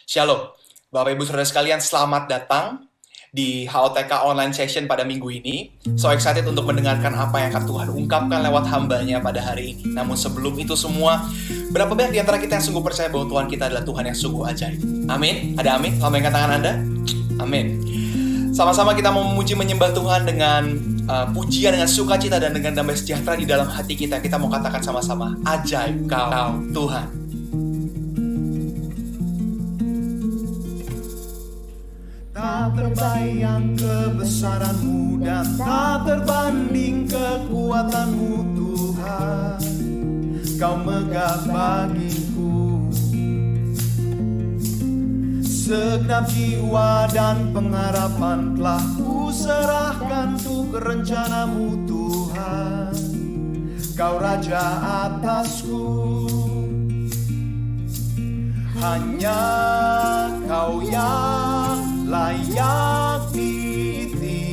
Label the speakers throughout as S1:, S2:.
S1: Shalom, Bapak Ibu Saudara sekalian, selamat datang di HOTK Online Session pada minggu ini. So excited untuk mendengarkan apa yang akan Tuhan ungkapkan lewat hambanya pada hari ini. Namun sebelum itu semua, berapa banyak di antara kita yang sungguh percaya bahwa Tuhan kita adalah Tuhan yang sungguh ajaib? Amin? Ada amin? Lambaikan tangan Anda. Amin. Sama-sama kita mau memuji menyembah Tuhan dengan pujian, dengan sukacita, dan dengan damai sejahtera di dalam hati kita. Kita mau katakan sama-sama, ajaib Kau Tuhan.
S2: Tak terbayang kebesaran-Mu dan tak terbanding kekuatan-Mu, Tuhan. Kau megah bagiku segenap jiwa dan pengharapan telah ku serahkan untuk rencana-Mu, Tuhan. Kau Raja atasku, hanya Kau yang layak ditinggikan.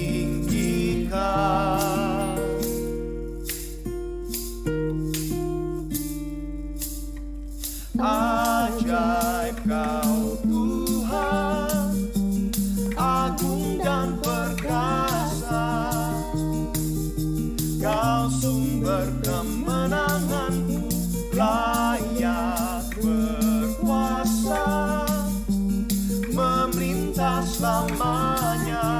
S2: Ajaib Kau Tuhan, agung dan perkasa. Kau sumber kemenanganku, layak berkuasa, memerintah selamanya.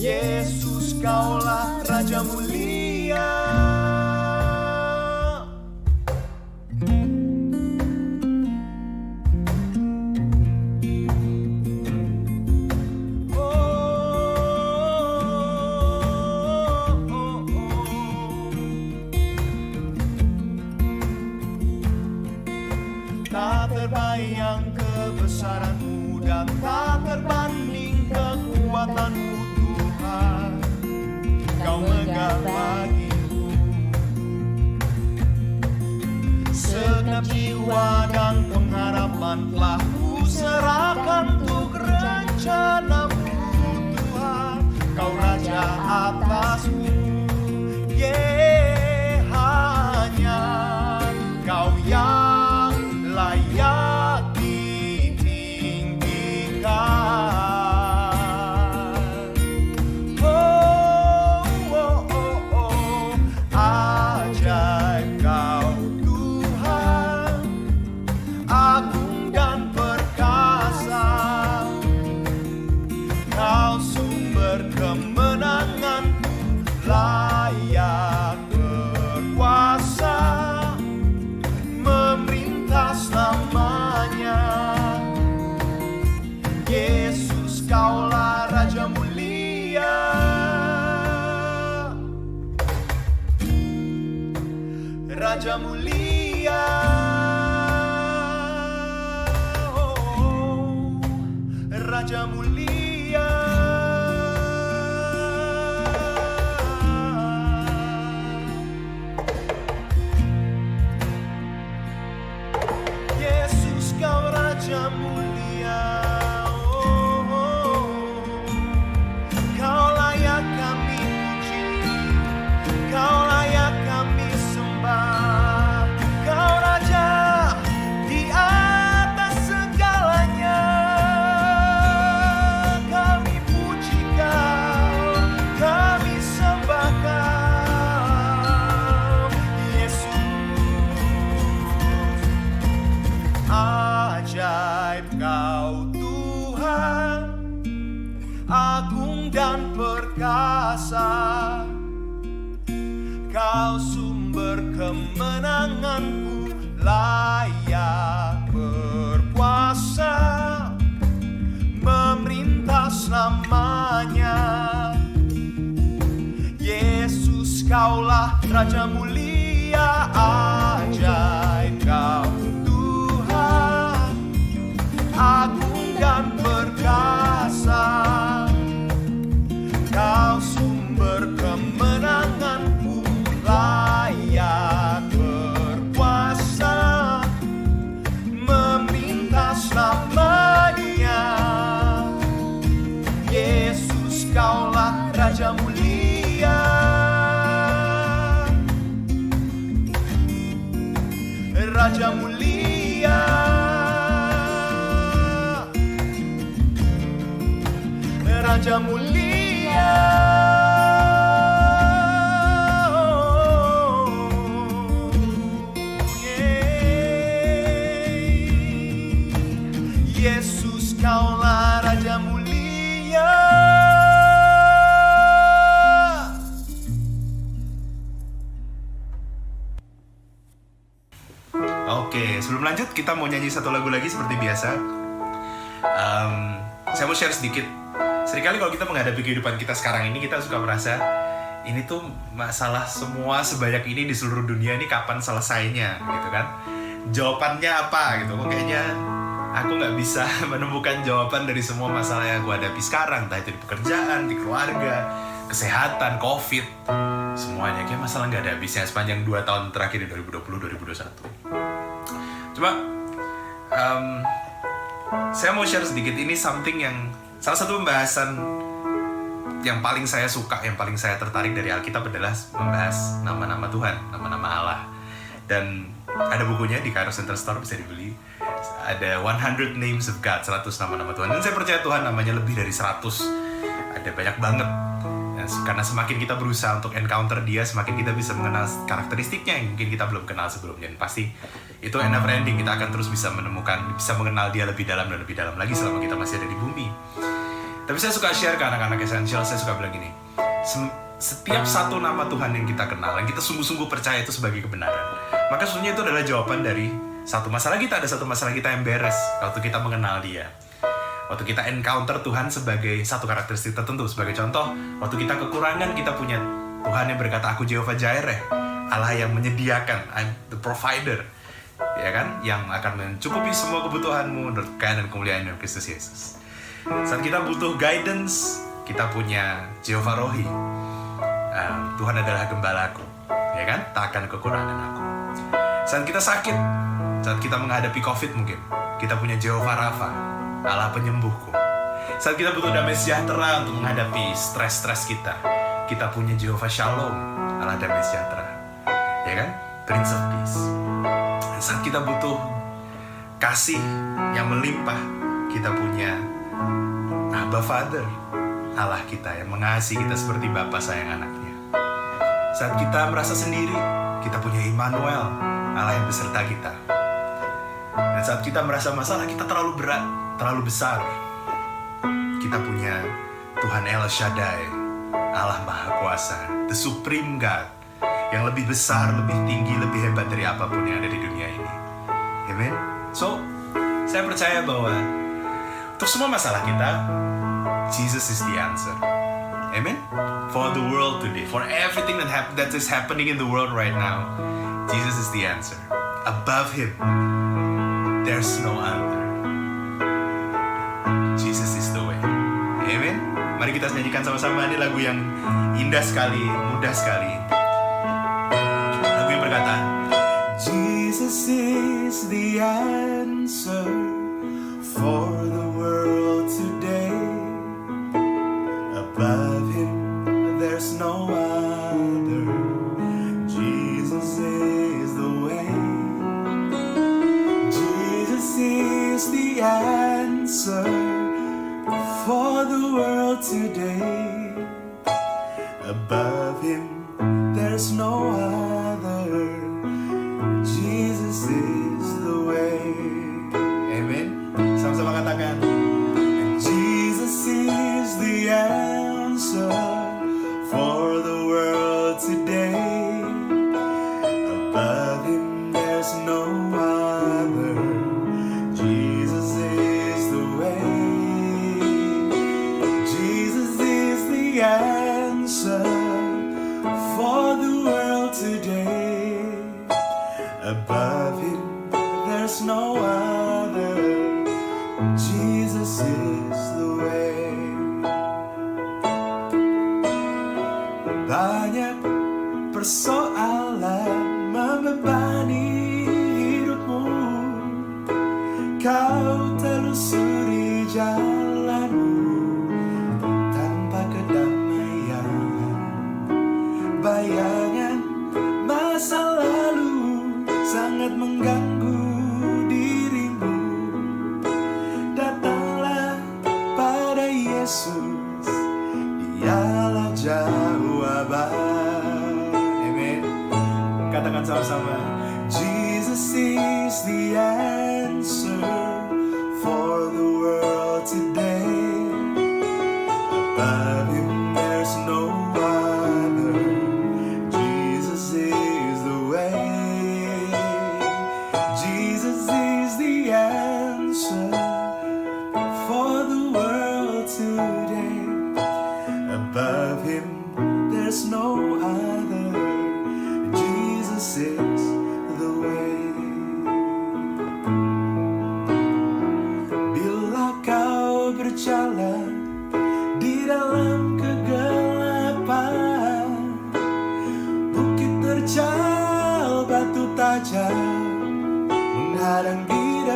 S2: Yesus, Kaulah Raja mulia. Tak terbayang kebesaran-Mu dan tak terbanding kekuatan-Mu, Tuhan. Kau megah bagiku segenap jiwa dan pengharapan telah ku serahkan untuk rencana-Mu, Tuhan. Kau Raja atasku, hanya Kau yang layak ditinggikan. Ajaib Kau Tuhan, agung dan perkasa. Kau sumber kemenanganku, layak berkuasa, memerintah selamanya. Yesus, Kaulah Raja mulia. Raja mulia. Raja mulia. Yesus, Kau Raja mulia. Kau layak kami puji, Kau layak kami sembah. Kau Raja di atas segalanya. Kami puji Kau, kami sembah Kau, Yesus. Ajaib Kau Tuhan, agung dan perkasa. Kau sumber kemenanganku, layak berkuasa, memerintah selamanya. Yesus, Kaulah Raja mulia. Ajaib Kau Tuhan, agung dan perkasa. Kau sumber kemenanganku, layak berkuasa, memerintah selamanya. Yesus, Kaulah Raja mulia. Raja mulia. Yesus, Kaulah Raja mulia.
S3: Oke, sebelum lanjut kita mau nyanyi satu lagu lagi seperti biasa. Saya mau share sedikit. Seringkali kalau kita menghadapi kehidupan kita sekarang ini, kita suka merasa ini tuh masalah semua sebanyak ini di seluruh dunia ini kapan selesainya, gitu kan? Jawabannya apa gitu? Kok kayaknya aku nggak bisa menemukan jawaban dari semua masalah yang aku hadapi sekarang, entah itu di pekerjaan, di keluarga, kesehatan, COVID, semuanya kayak masalah nggak ada habisnya sepanjang 2 tahun terakhir di 2020-2021. Cuma saya mau share sedikit, ini something yang salah satu pembahasan yang paling saya suka, yang paling saya tertarik dari Alkitab adalah membahas nama-nama Tuhan, nama-nama Allah. Dan ada bukunya di Kairos Center Store, bisa dibeli. Ada 100 Names of God, 100 nama-nama Tuhan. Dan saya percaya Tuhan namanya lebih dari 100. Ada banyak banget. Karena semakin kita berusaha untuk encounter dia, semakin kita bisa mengenal karakteristiknya yang mungkin kita belum kenal sebelumnya. Dan pasti itu never ending, kita akan terus bisa menemukan, bisa mengenal dia lebih dalam dan lebih dalam lagi selama kita masih ada di bumi. Tapi saya suka share ke anak-anak Essential, saya suka bilang gini, setiap satu nama Tuhan yang kita kenal, yang kita sungguh-sungguh percaya itu sebagai kebenaran, maka sesungguhnya itu adalah jawaban dari satu masalah kita. Ada satu masalah kita yang beres waktu kita mengenal dia, waktu kita encounter Tuhan sebagai satu karakteristik tertentu. Sebagai contoh, waktu kita kekurangan, kita punya Tuhan yang berkata, aku Jehovah Jireh, Allah yang menyediakan, I'm the provider, ya kan, yang akan mencukupi semua kebutuhanmu menurut kekayaan dan kemuliaan dalam Kristus Yesus. Saat kita butuh guidance, kita punya Jehovah Rohi, Tuhan adalah gembalaku, ya kan, tak akan kekurangan aku. Saat kita sakit, saat kita menghadapi COVID mungkin, kita punya Jehovah Rafa, Allah penyembuhku. Saat kita butuh damai sejahtera untuk menghadapi stres-stres kita punya Jehovah Shalom, Allah damai sejahtera, ya kan, Prince of Peace. Dan saat kita butuh kasih yang melimpah, kita punya Abba Father, Allah kita yang mengasihi kita seperti Bapa sayang anaknya. Saat kita merasa sendiri, kita punya Immanuel, Allah yang beserta kita. Dan saat kita merasa masalah kita terlalu berat, terlalu besar, kita punya Tuhan El Shaddai, Allah Maha Kuasa, the Supreme God, yang lebih besar, lebih tinggi, lebih hebat dari apapun yang ada di dunia ini. Amen. So, saya percaya bahwa untuk semua masalah kita, Jesus is the answer. Amen. For the world today, for everything that is happening in the world right now, Jesus is the answer. Above Him, there's no other. Jesus is the way. Amen. Mari kita nyanyikan sama-sama, ini lagu yang indah sekali, mudah sekali. Lagu yang berkata,
S2: Jesus is the answer for the world today. Above Him, there's no other. Jesus is the way. Jesus is the answer for the world today. Above Him, there's no other. Jesus is the way.
S3: Amen. Sama-sama katakan,
S2: Jesus is the answer for the world today. Above Him, there's no other. Jesus is the way. Jesus is the answer for the world today. Above Him, there's no other. Jesus is the way. Banyak persoalan membebani hidupmu, kau telusuri jalanmu tanpa kedamaian. Bayangan masa lalu sangat mengganggu dirimu. Datanglah pada Yesus,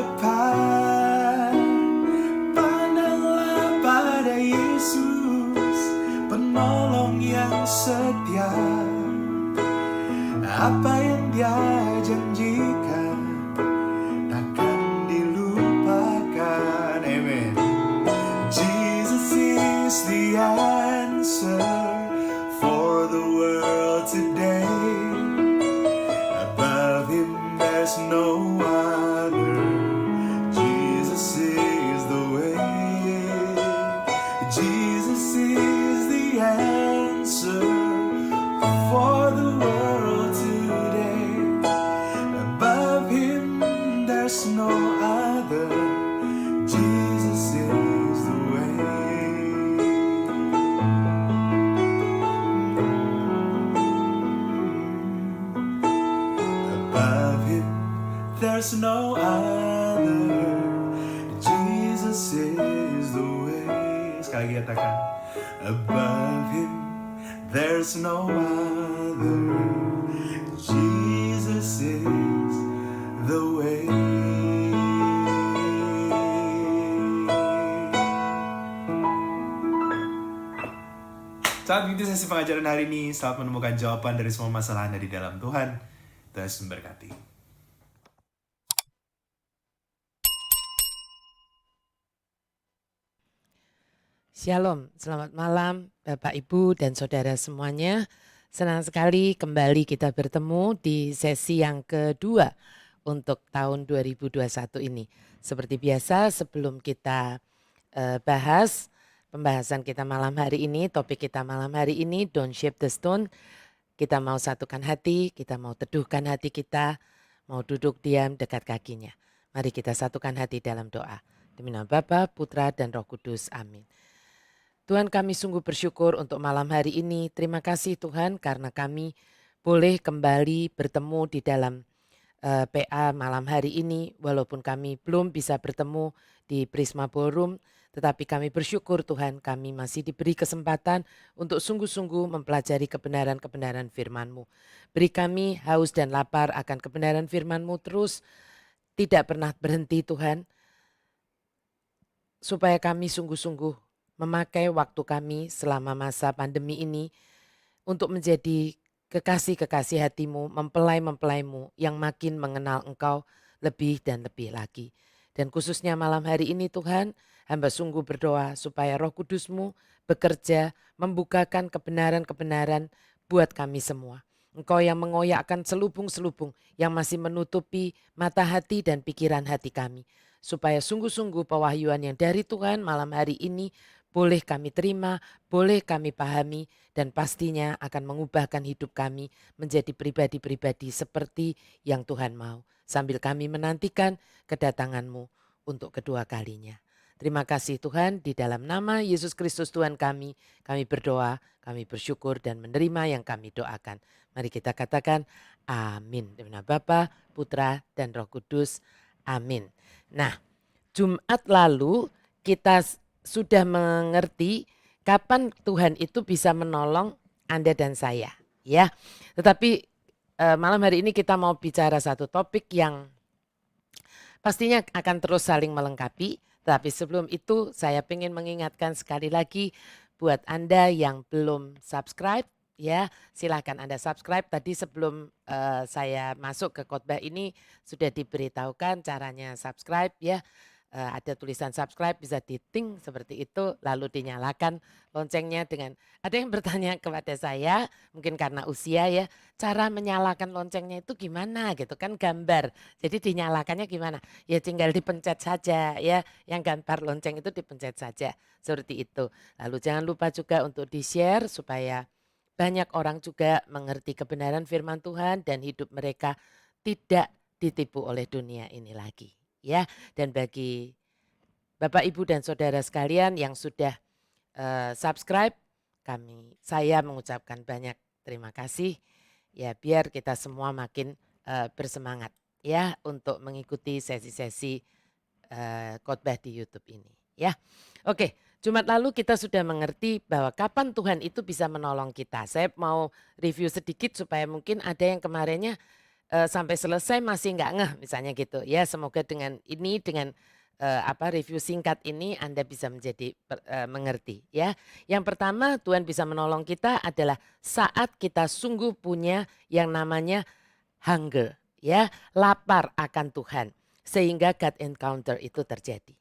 S2: depan. Pandanglah pada Yesus, penolong yang setia. Apa yang Dia janjikan takkan dilupakan. Amen. Jesus is the answer for the world today. Above Him there's no other. Jesus is the way. Jesus is the answer for the world today. Above Him there's no other. Jesus is the way. Above Him there's no other. Jesus is the way. Sekali lagi katakan. Above Him there's no other. Jesus is the way. Saat begitu sesi pengajaran hari ini, selamat menemukan jawaban dari semua masalah Anda di dalam Tuhan. Tuhan Yesus memberkati.
S4: Shalom, selamat malam Bapak Ibu dan Saudara semuanya. Senang sekali kembali kita bertemu di sesi yang kedua untuk tahun 2021 ini. Seperti biasa sebelum kita bahas pembahasan kita malam hari ini, topik kita malam hari ini, Don't Shape the Stone. Kita mau satukan hati, kita mau teduhkan hati kita, mau duduk diam dekat kakinya. Mari kita satukan hati dalam doa. Demi nama Bapa, Putra dan Roh Kudus. Amin. Tuhan, kami sungguh bersyukur untuk malam hari ini. Terima kasih Tuhan karena kami boleh kembali bertemu di dalam PA malam hari ini. Walaupun kami belum bisa bertemu di Prisma Ballroom, tetapi kami bersyukur Tuhan kami masih diberi kesempatan untuk sungguh-sungguh mempelajari kebenaran-kebenaran firman-Mu. Beri kami haus dan lapar akan kebenaran firman-Mu terus tidak pernah berhenti Tuhan. Supaya kami sungguh-sungguh memakai waktu kami selama masa pandemi ini untuk menjadi kekasih-kekasih hati-Mu, mempelai-mempelai-Mu yang makin mengenal Engkau lebih dan lebih lagi. Dan khususnya malam hari ini Tuhan, hamba sungguh berdoa supaya Roh Kudus-Mu bekerja membukakan kebenaran-kebenaran buat kami semua. Engkau yang mengoyakkan selubung-selubung yang masih menutupi mata hati dan pikiran hati kami. Supaya sungguh-sungguh pewahyuan yang dari Tuhan malam hari ini boleh kami terima, boleh kami pahami, dan pastinya akan mengubahkan hidup kami menjadi pribadi-pribadi seperti yang Tuhan mau. Sambil kami menantikan kedatangan-Mu untuk kedua kalinya. Terima kasih Tuhan, di dalam nama Yesus Kristus Tuhan kami berdoa, kami bersyukur dan menerima yang kami doakan. Mari kita katakan amin. Demi nama Bapa, Putra dan Roh Kudus. Amin. Nah, Jumat lalu kita sudah mengerti kapan Tuhan itu bisa menolong Anda dan saya, ya. Tetapi malam hari ini kita mau bicara satu topik yang pastinya akan terus saling melengkapi. Tapi sebelum itu saya ingin mengingatkan sekali lagi buat Anda yang belum subscribe, ya silakan Anda subscribe. Tadi sebelum saya masuk ke khotbah ini sudah diberitahukan caranya subscribe, ya. Ada tulisan subscribe, bisa diting seperti itu, lalu dinyalakan loncengnya dengan, ada yang bertanya kepada saya, mungkin karena usia ya, cara menyalakan loncengnya itu gimana gitu kan, gambar, jadi dinyalakannya gimana, ya tinggal dipencet saja ya, yang gambar lonceng itu dipencet saja, seperti itu. Lalu jangan lupa juga untuk di-share supaya banyak orang juga mengerti kebenaran firman Tuhan dan hidup mereka tidak ditipu oleh dunia ini lagi. Ya, dan bagi Bapak Ibu dan Saudara sekalian yang sudah subscribe, saya mengucapkan banyak terima kasih. Ya, biar kita semua makin bersemangat ya untuk mengikuti sesi-sesi khotbah di YouTube ini. Ya, oke. Jumat lalu kita sudah mengerti bahwa kapan Tuhan itu bisa menolong kita. Saya mau review sedikit supaya mungkin ada yang kemarinnya sampai selesai masih nggak ngeh misalnya gitu ya. Semoga dengan ini, dengan review singkat ini Anda bisa menjadi mengerti ya. Yang pertama Tuhan bisa menolong kita adalah saat kita sungguh punya yang namanya hunger ya, lapar akan Tuhan sehingga God encounter itu terjadi.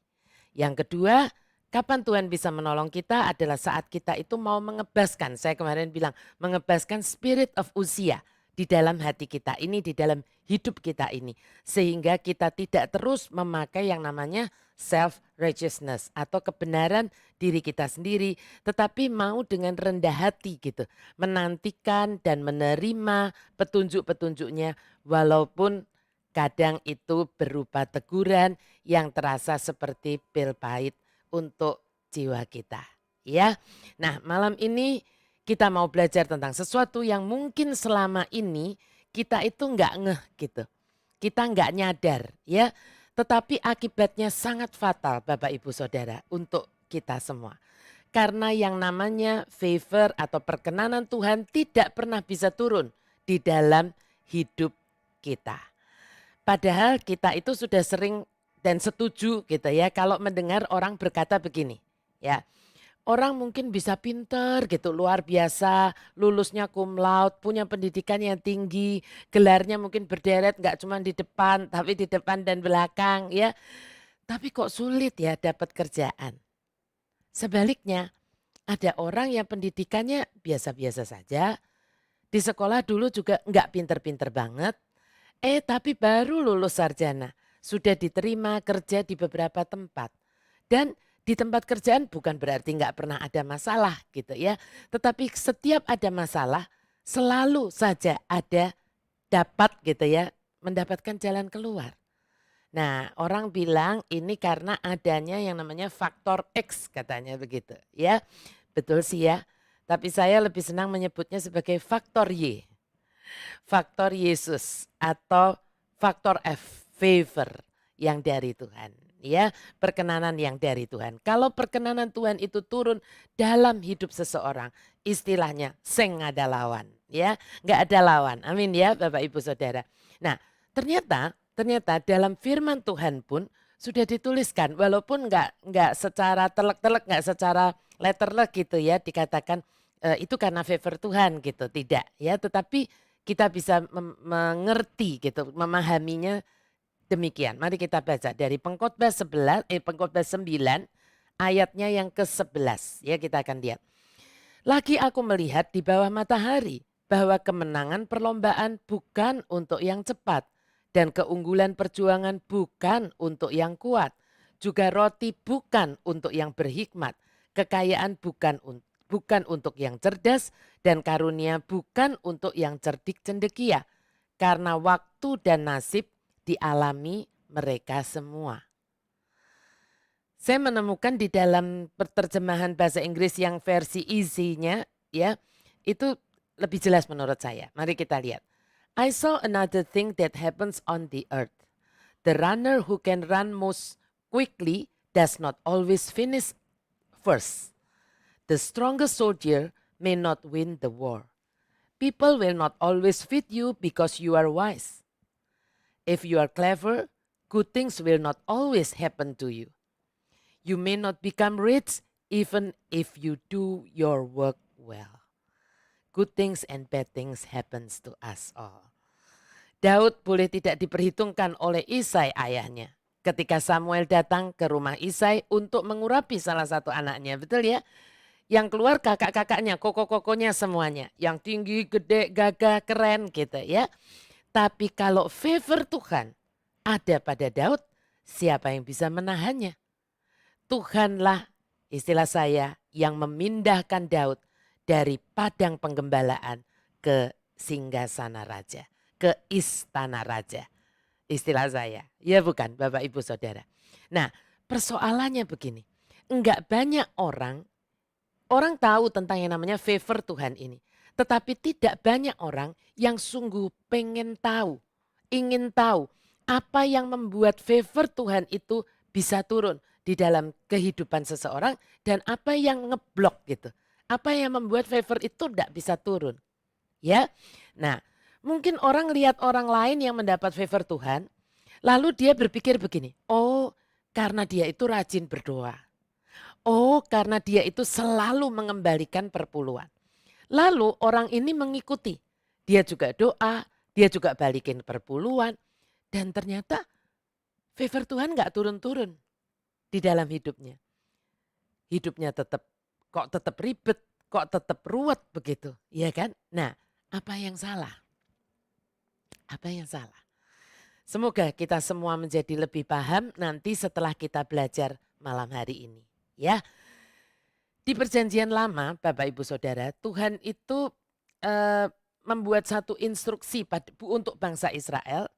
S4: Yang kedua, kapan Tuhan bisa menolong kita adalah saat kita itu mau mengebaskan, saya kemarin bilang mengebaskan spirit of usia di dalam hati kita ini, di dalam hidup kita ini. Sehingga kita tidak terus memakai yang namanya self-righteousness atau kebenaran diri kita sendiri. Tetapi mau dengan rendah hati gitu. Menantikan dan menerima petunjuk-petunjuknya walaupun kadang itu berupa teguran yang terasa seperti pil pahit untuk jiwa kita. Ya, nah malam ini kita mau belajar tentang sesuatu yang mungkin selama ini kita itu nggak ngeh gitu. Kita nggak nyadar ya. Tetapi akibatnya sangat fatal Bapak Ibu Saudara untuk kita semua. Karena yang namanya favor atau perkenanan Tuhan tidak pernah bisa turun di dalam hidup kita. Padahal kita itu sudah sering dan setuju gitu ya kalau mendengar orang berkata begini ya. Orang mungkin bisa pinter gitu, luar biasa, lulusnya cum laude, punya pendidikan yang tinggi, gelarnya mungkin berderet nggak cuma di depan, tapi di depan dan belakang ya. Tapi kok sulit ya dapat kerjaan. Sebaliknya ada orang yang pendidikannya biasa-biasa saja, di sekolah dulu juga nggak pinter-pinter banget, tapi baru lulus sarjana, sudah diterima kerja di beberapa tempat. Dan di tempat kerjaan bukan berarti nggak pernah ada masalah gitu ya. Tetapi setiap ada masalah selalu saja ada dapat gitu ya mendapatkan jalan keluar. Nah orang bilang ini karena adanya yang namanya faktor X katanya begitu ya. Betul sih ya. Tapi saya lebih senang menyebutnya sebagai faktor Y. Faktor Yesus atau faktor F, favor yang dari Tuhan. Ya, perkenanan yang dari Tuhan. Kalau perkenanan Tuhan itu turun dalam hidup seseorang, istilahnya seng ada lawan, ya, nggak ada lawan. Amin ya, Bapak Ibu Saudara. Nah, ternyata dalam firman Tuhan pun sudah dituliskan, walaupun nggak secara telek-telek, nggak secara letterlek gitu ya, dikatakan itu karena favor Tuhan gitu, tidak ya. Tetapi kita bisa mengerti gitu, memahaminya. Demikian, mari kita baca dari Pengkhotbah 9 ayatnya yang ke-11 ya kita akan lihat. Lagi aku melihat di bawah matahari bahwa kemenangan perlombaan bukan untuk yang cepat dan keunggulan perjuangan bukan untuk yang kuat. Juga roti bukan untuk yang berhikmat, kekayaan bukan untuk yang cerdas dan karunia bukan untuk yang cerdik cendekia. Karena waktu dan nasib dialami mereka semua. Saya menemukan di dalam terjemahan bahasa Inggris yang versi easy-nya ya, itu lebih jelas menurut saya. Mari kita lihat. I saw another thing that happens on the earth. The runner who can run most quickly does not always finish first. The strongest soldier may not win the war. People will not always feed you because you are wise. If you are clever, good things will not always happen to you. You may not become rich even if you do your work well. Good things and bad things happens to us all. Daud boleh tidak diperhitungkan oleh Isai ayahnya. Ketika Samuel datang ke rumah Isai untuk mengurapi salah satu anaknya, betul ya? Yang keluar kakak-kakaknya, koko-kokonya semuanya. Yang tinggi, gede, gagah, keren gitu ya. Tapi kalau favor Tuhan ada pada Daud, siapa yang bisa menahannya? Tuhanlah istilah saya yang memindahkan Daud dari padang penggembalaan ke singgasana raja, ke istana raja. Istilah saya, ya bukan Bapak Ibu Saudara. Nah persoalannya begini, enggak banyak orang tahu tentang yang namanya favor Tuhan ini. Tetapi tidak banyak orang yang sungguh pengen tahu, ingin tahu apa yang membuat favor Tuhan itu bisa turun di dalam kehidupan seseorang dan apa yang ngeblok gitu. Apa yang membuat favor itu tidak bisa turun. Ya. Nah, Mungkin orang lihat orang lain yang mendapat favor Tuhan, lalu dia berpikir begini, oh karena dia itu rajin berdoa. Oh karena dia itu selalu mengembalikan perpuluhan. Lalu orang ini mengikuti, dia juga doa, dia juga balikin perpuluhan. Dan ternyata favor Tuhan gak turun-turun di dalam hidupnya. Hidupnya kok tetap ribet, kok tetap ruwet begitu, ya kan? Nah, apa yang salah? Apa yang salah? Semoga kita semua menjadi lebih paham nanti setelah kita belajar malam hari ini, ya. Di Perjanjian Lama, Bapak Ibu Saudara, Tuhan itu membuat satu instruksi untuk bangsa Israel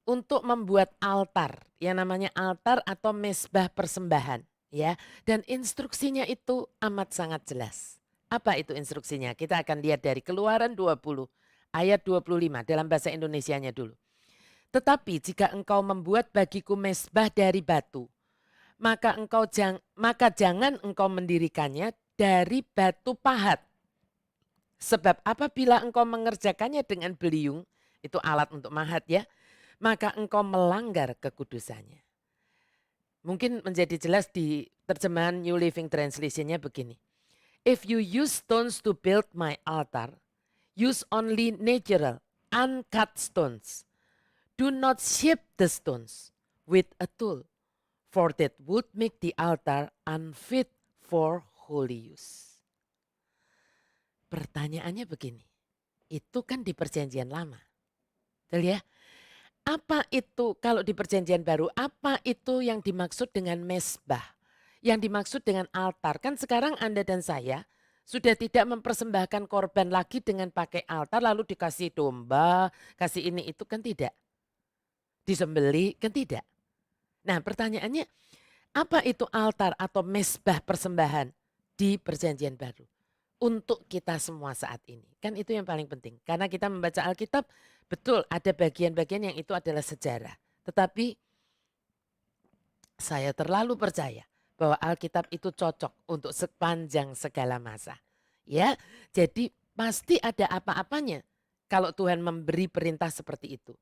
S4: untuk membuat altar, yang namanya altar atau mezbah persembahan, ya. Dan instruksinya itu amat sangat jelas. Apa itu instruksinya? Kita akan lihat dari Keluaran 20 ayat 25 dalam bahasa Indonesianya dulu. Tetapi jika engkau membuat bagiku mezbah dari batu, maka jangan engkau mendirikannya dari batu pahat. Sebab apabila engkau mengerjakannya dengan beliung, itu alat untuk mahat ya, maka engkau melanggar kekudusannya. Mungkin menjadi jelas di terjemahan New Living Translation-nya begini. If you use stones to build my altar, use only natural, uncut stones. Do not shape the stones with a tool, for that would make the altar unfit for holy use. Pertanyaannya begini, itu kan di Perjanjian Lama. Betul ya? Apa itu kalau di Perjanjian Baru, apa itu yang dimaksud dengan mezbah? Yang dimaksud dengan altar? Kan sekarang Anda dan saya sudah tidak mempersembahkan korban lagi dengan pakai altar lalu dikasih domba, kasih ini itu kan tidak. Disembeli kan tidak. Nah pertanyaannya apa itu altar atau mezbah persembahan di Perjanjian Baru? Untuk kita semua saat ini. Kan itu yang paling penting. Karena kita membaca Alkitab betul ada bagian-bagian yang itu adalah sejarah. Tetapi saya terlalu percaya bahwa Alkitab itu cocok untuk sepanjang segala masa. Ya, jadi pasti ada apa-apanya kalau Tuhan memberi perintah seperti itu.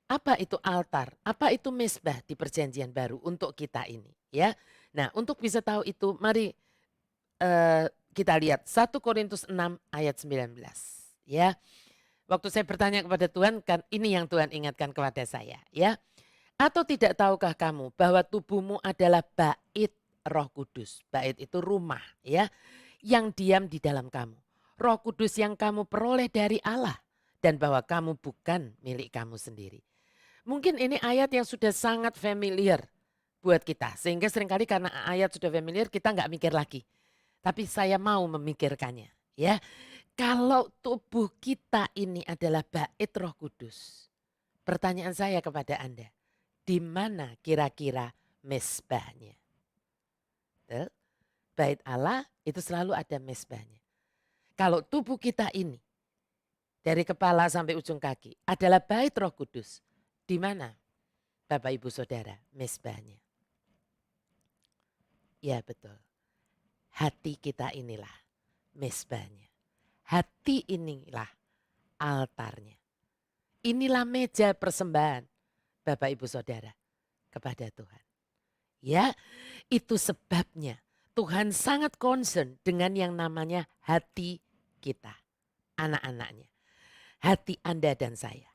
S4: Apa itu altar? Apa itu mezbah di Perjanjian Baru untuk kita ini? Ya, nah untuk bisa tahu itu, mari kita lihat 1 Korintus 6 ayat 19. Ya, waktu saya bertanya kepada Tuhan, kan ini yang Tuhan ingatkan kepada saya. Ya, atau tidak tahukah kamu bahwa tubuhmu adalah bait Roh Kudus? Bait itu rumah, ya, yang diam di dalam kamu. Roh Kudus yang kamu peroleh dari Allah dan bahwa kamu bukan milik kamu sendiri. Mungkin ini ayat yang sudah sangat familiar buat kita. Sehingga seringkali karena ayat sudah familiar kita nggak mikir lagi. Tapi saya mau memikirkannya. Ya, kalau tubuh kita ini adalah bait Roh Kudus. Pertanyaan saya kepada Anda. Di mana kira-kira mezbahnya? Bait Allah itu selalu ada mezbahnya. Kalau tubuh kita ini dari kepala sampai ujung kaki adalah bait Roh Kudus. Di mana Bapak Ibu Saudara mezbahnya? Ya betul. Hati kita inilah mezbahnya. Hati inilah altarnya. Inilah meja persembahan Bapak Ibu Saudara kepada Tuhan. Ya, itu sebabnya Tuhan sangat concern dengan yang namanya hati kita, anak-anaknya. Hati Anda dan saya.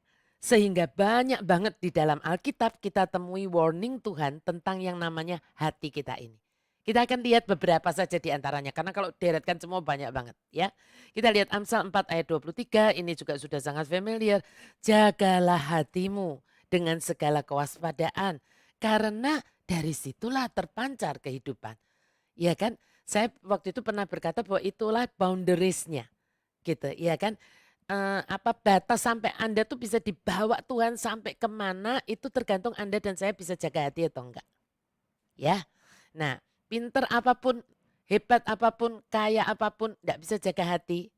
S4: Sehingga banyak banget di dalam Alkitab kita temui warning Tuhan tentang yang namanya hati kita ini. Kita akan lihat beberapa saja di antaranya karena kalau deretkan semua banyak banget ya. Kita lihat Amsal 4 ayat 23, ini juga sudah sangat familiar. Jagalah hatimu dengan segala kewaspadaan karena dari situlah terpancar kehidupan. Ya kan? Saya waktu itu pernah berkata bahwa itulah boundariesnya gitu ya kan. Batas sampai Anda tuh bisa dibawa Tuhan sampai kemana itu tergantung Anda dan saya bisa jaga hati atau enggak. Ya, nah pinter apapun, hebat apapun, kaya apapun, enggak bisa jaga hati,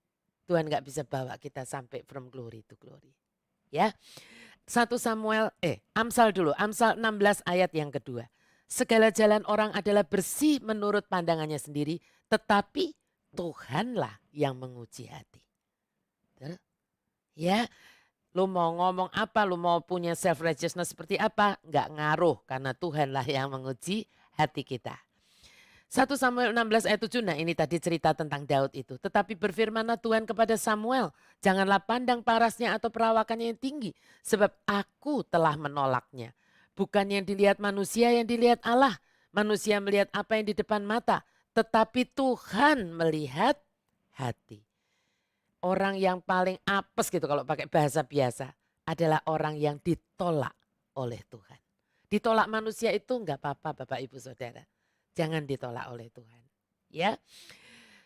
S4: Tuhan enggak bisa bawa kita sampai from glory to glory. Ya, Amsal dulu, Amsal 16 ayat yang kedua. Segala jalan orang adalah bersih menurut pandangannya sendiri, tetapi Tuhanlah yang menguji hati. Ya, Lu mau ngomong apa, lu mau punya self righteousness seperti apa, nggak ngaruh karena Tuhanlah yang menguji hati kita. 1 Samuel 16 ayat 7, nah ini tadi cerita tentang Daud itu. Tetapi berfirmanlah Tuhan kepada Samuel, janganlah pandang parasnya atau perawakannya yang tinggi, sebab aku telah menolaknya. Bukan yang dilihat manusia, yang dilihat Allah. Manusia melihat apa yang di depan mata, tetapi Tuhan melihat hati. Orang yang paling apes gitu kalau pakai bahasa biasa adalah orang yang ditolak oleh Tuhan. Ditolak manusia itu enggak apa-apa Bapak Ibu Saudara. Jangan ditolak oleh Tuhan. Ya.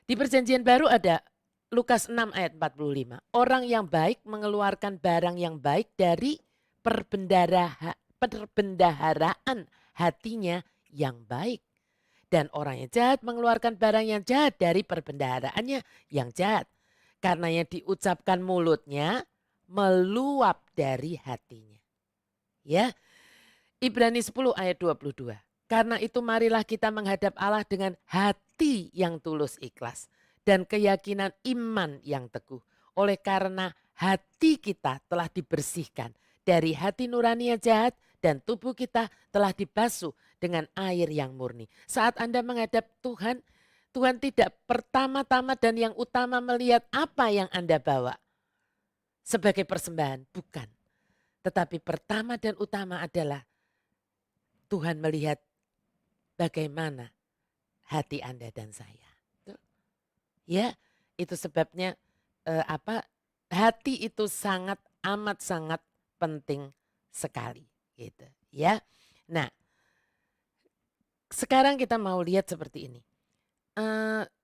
S4: Di perjanjian baru ada Lukas 6 ayat 45. Orang yang baik mengeluarkan barang yang baik dari perbendaharaan hatinya yang baik. Dan orang yang jahat mengeluarkan barang yang jahat dari perbendaharaannya yang jahat. Karena yang diucapkan mulutnya meluap dari hatinya. Ya. Ibrani 10 ayat 22. Karena itu marilah kita menghadap Allah dengan hati yang tulus ikhlas. Dan keyakinan iman yang teguh. Oleh karena hati kita telah dibersihkan dari hati nurani yang jahat. Dan tubuh kita telah dibasuh dengan air yang murni. Saat Anda menghadap Tuhan, Tuhan tidak pertama-tama dan yang utama melihat apa yang Anda bawa sebagai persembahan. Bukan. Tetapi pertama dan utama adalah Tuhan melihat bagaimana hati Anda dan saya. Ya, itu sebabnya hati itu sangat amat sangat penting sekali. Gitu, ya. Nah, sekarang kita mau lihat seperti ini.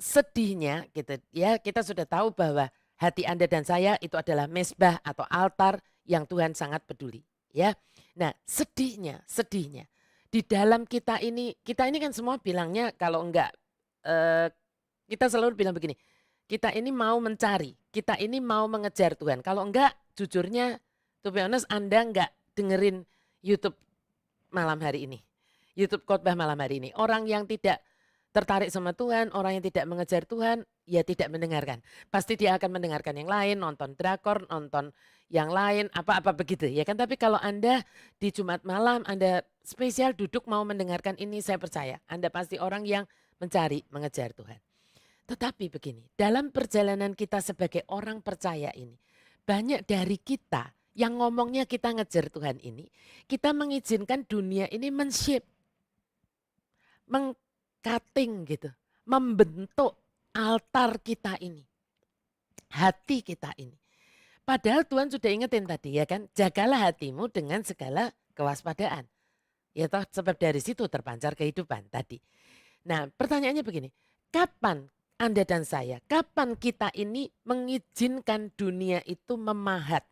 S4: Sedihnya gitu ya, kita sudah tahu bahwa hati Anda dan saya itu adalah mezbah atau altar yang Tuhan sangat peduli, ya. Nah, sedihnya di dalam kita ini kan semua bilangnya kalau enggak kita selalu bilang begini, kita ini mau mencari, kita ini mau mengejar Tuhan. Kalau enggak, jujurnya to be honest Anda enggak dengerin YouTube malam hari ini. YouTube khotbah malam hari ini. Orang yang tidak tertarik sama Tuhan, orang yang tidak mengejar Tuhan, ya tidak mendengarkan. Pasti dia akan mendengarkan yang lain, nonton drakor, nonton yang lain, apa-apa begitu. Ya kan, tapi kalau Anda di Jumat malam, Anda spesial duduk mau mendengarkan ini, saya percaya Anda pasti orang yang mencari, mengejar Tuhan. Tetapi begini, dalam perjalanan kita sebagai orang percaya ini, banyak dari kita yang ngomongnya kita ngejar Tuhan ini, kita mengizinkan dunia ini men-shape, cutting gitu, membentuk altar kita ini, hati kita ini. Padahal Tuhan sudah ingetin tadi ya kan, jagalah hatimu dengan segala kewaspadaan. Ya toh, sebab dari situ terpancar kehidupan tadi. Nah, pertanyaannya begini, kapan Anda dan saya, kapan kita ini mengizinkan dunia itu memahat,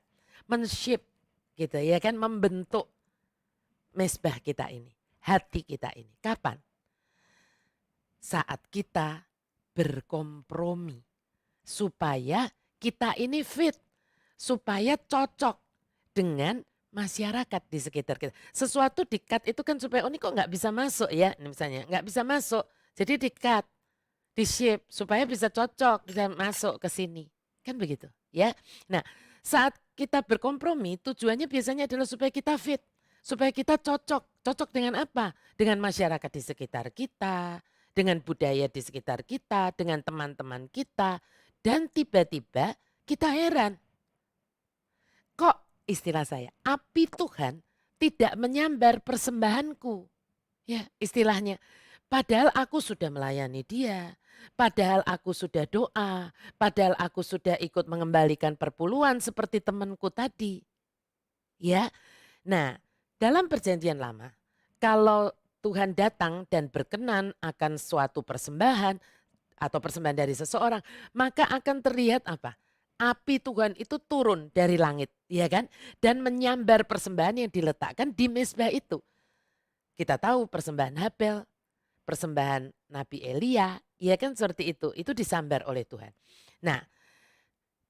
S4: men-shape gitu ya kan, membentuk mezbah kita ini, hati kita ini. Kapan? Saat kita berkompromi supaya kita ini fit, supaya cocok dengan masyarakat di sekitar kita. Sesuatu di-cut itu kan supaya ini kok nggak bisa masuk ya, misalnya nggak bisa masuk, jadi di-cut, di-shape supaya bisa cocok, bisa masuk ke sini, kan begitu ya. Nah, saat kita berkompromi tujuannya biasanya adalah supaya kita fit, supaya kita cocok dengan apa? Dengan masyarakat di sekitar kita, dengan budaya di sekitar kita, dengan teman-teman kita, dan tiba-tiba kita heran. Kok istilah saya, api Tuhan tidak menyambar persembahanku. Ya, istilahnya. Padahal aku sudah melayani dia, padahal aku sudah doa, padahal aku sudah ikut mengembalikan perpuluhan seperti temanku tadi. Ya. Nah, dalam perjanjian lama, kalau Tuhan datang dan berkenan akan suatu persembahan atau persembahan dari seseorang, maka akan terlihat apa? Api Tuhan itu turun dari langit, ya kan? Dan menyambar persembahan yang diletakkan di mezbah itu. Kita tahu persembahan Habel, persembahan Nabi Elia, ya kan seperti itu disambar oleh Tuhan. Nah,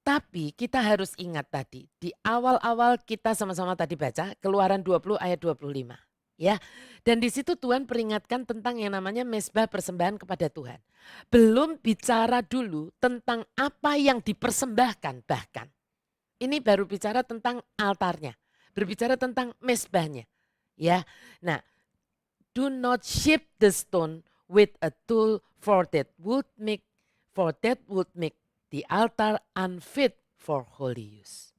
S4: tapi kita harus ingat tadi, di awal-awal kita sama-sama tadi baca Keluaran 20 ayat 25. Ya, dan di situ Tuhan peringatkan tentang yang namanya mezbah persembahan kepada Tuhan. Belum bicara dulu tentang apa yang dipersembahkan bahkan. Ini baru bicara tentang altarnya, berbicara tentang mezbahnya. Ya, nah, do not shape the stone with a tool for that would make the altar unfit for holy use.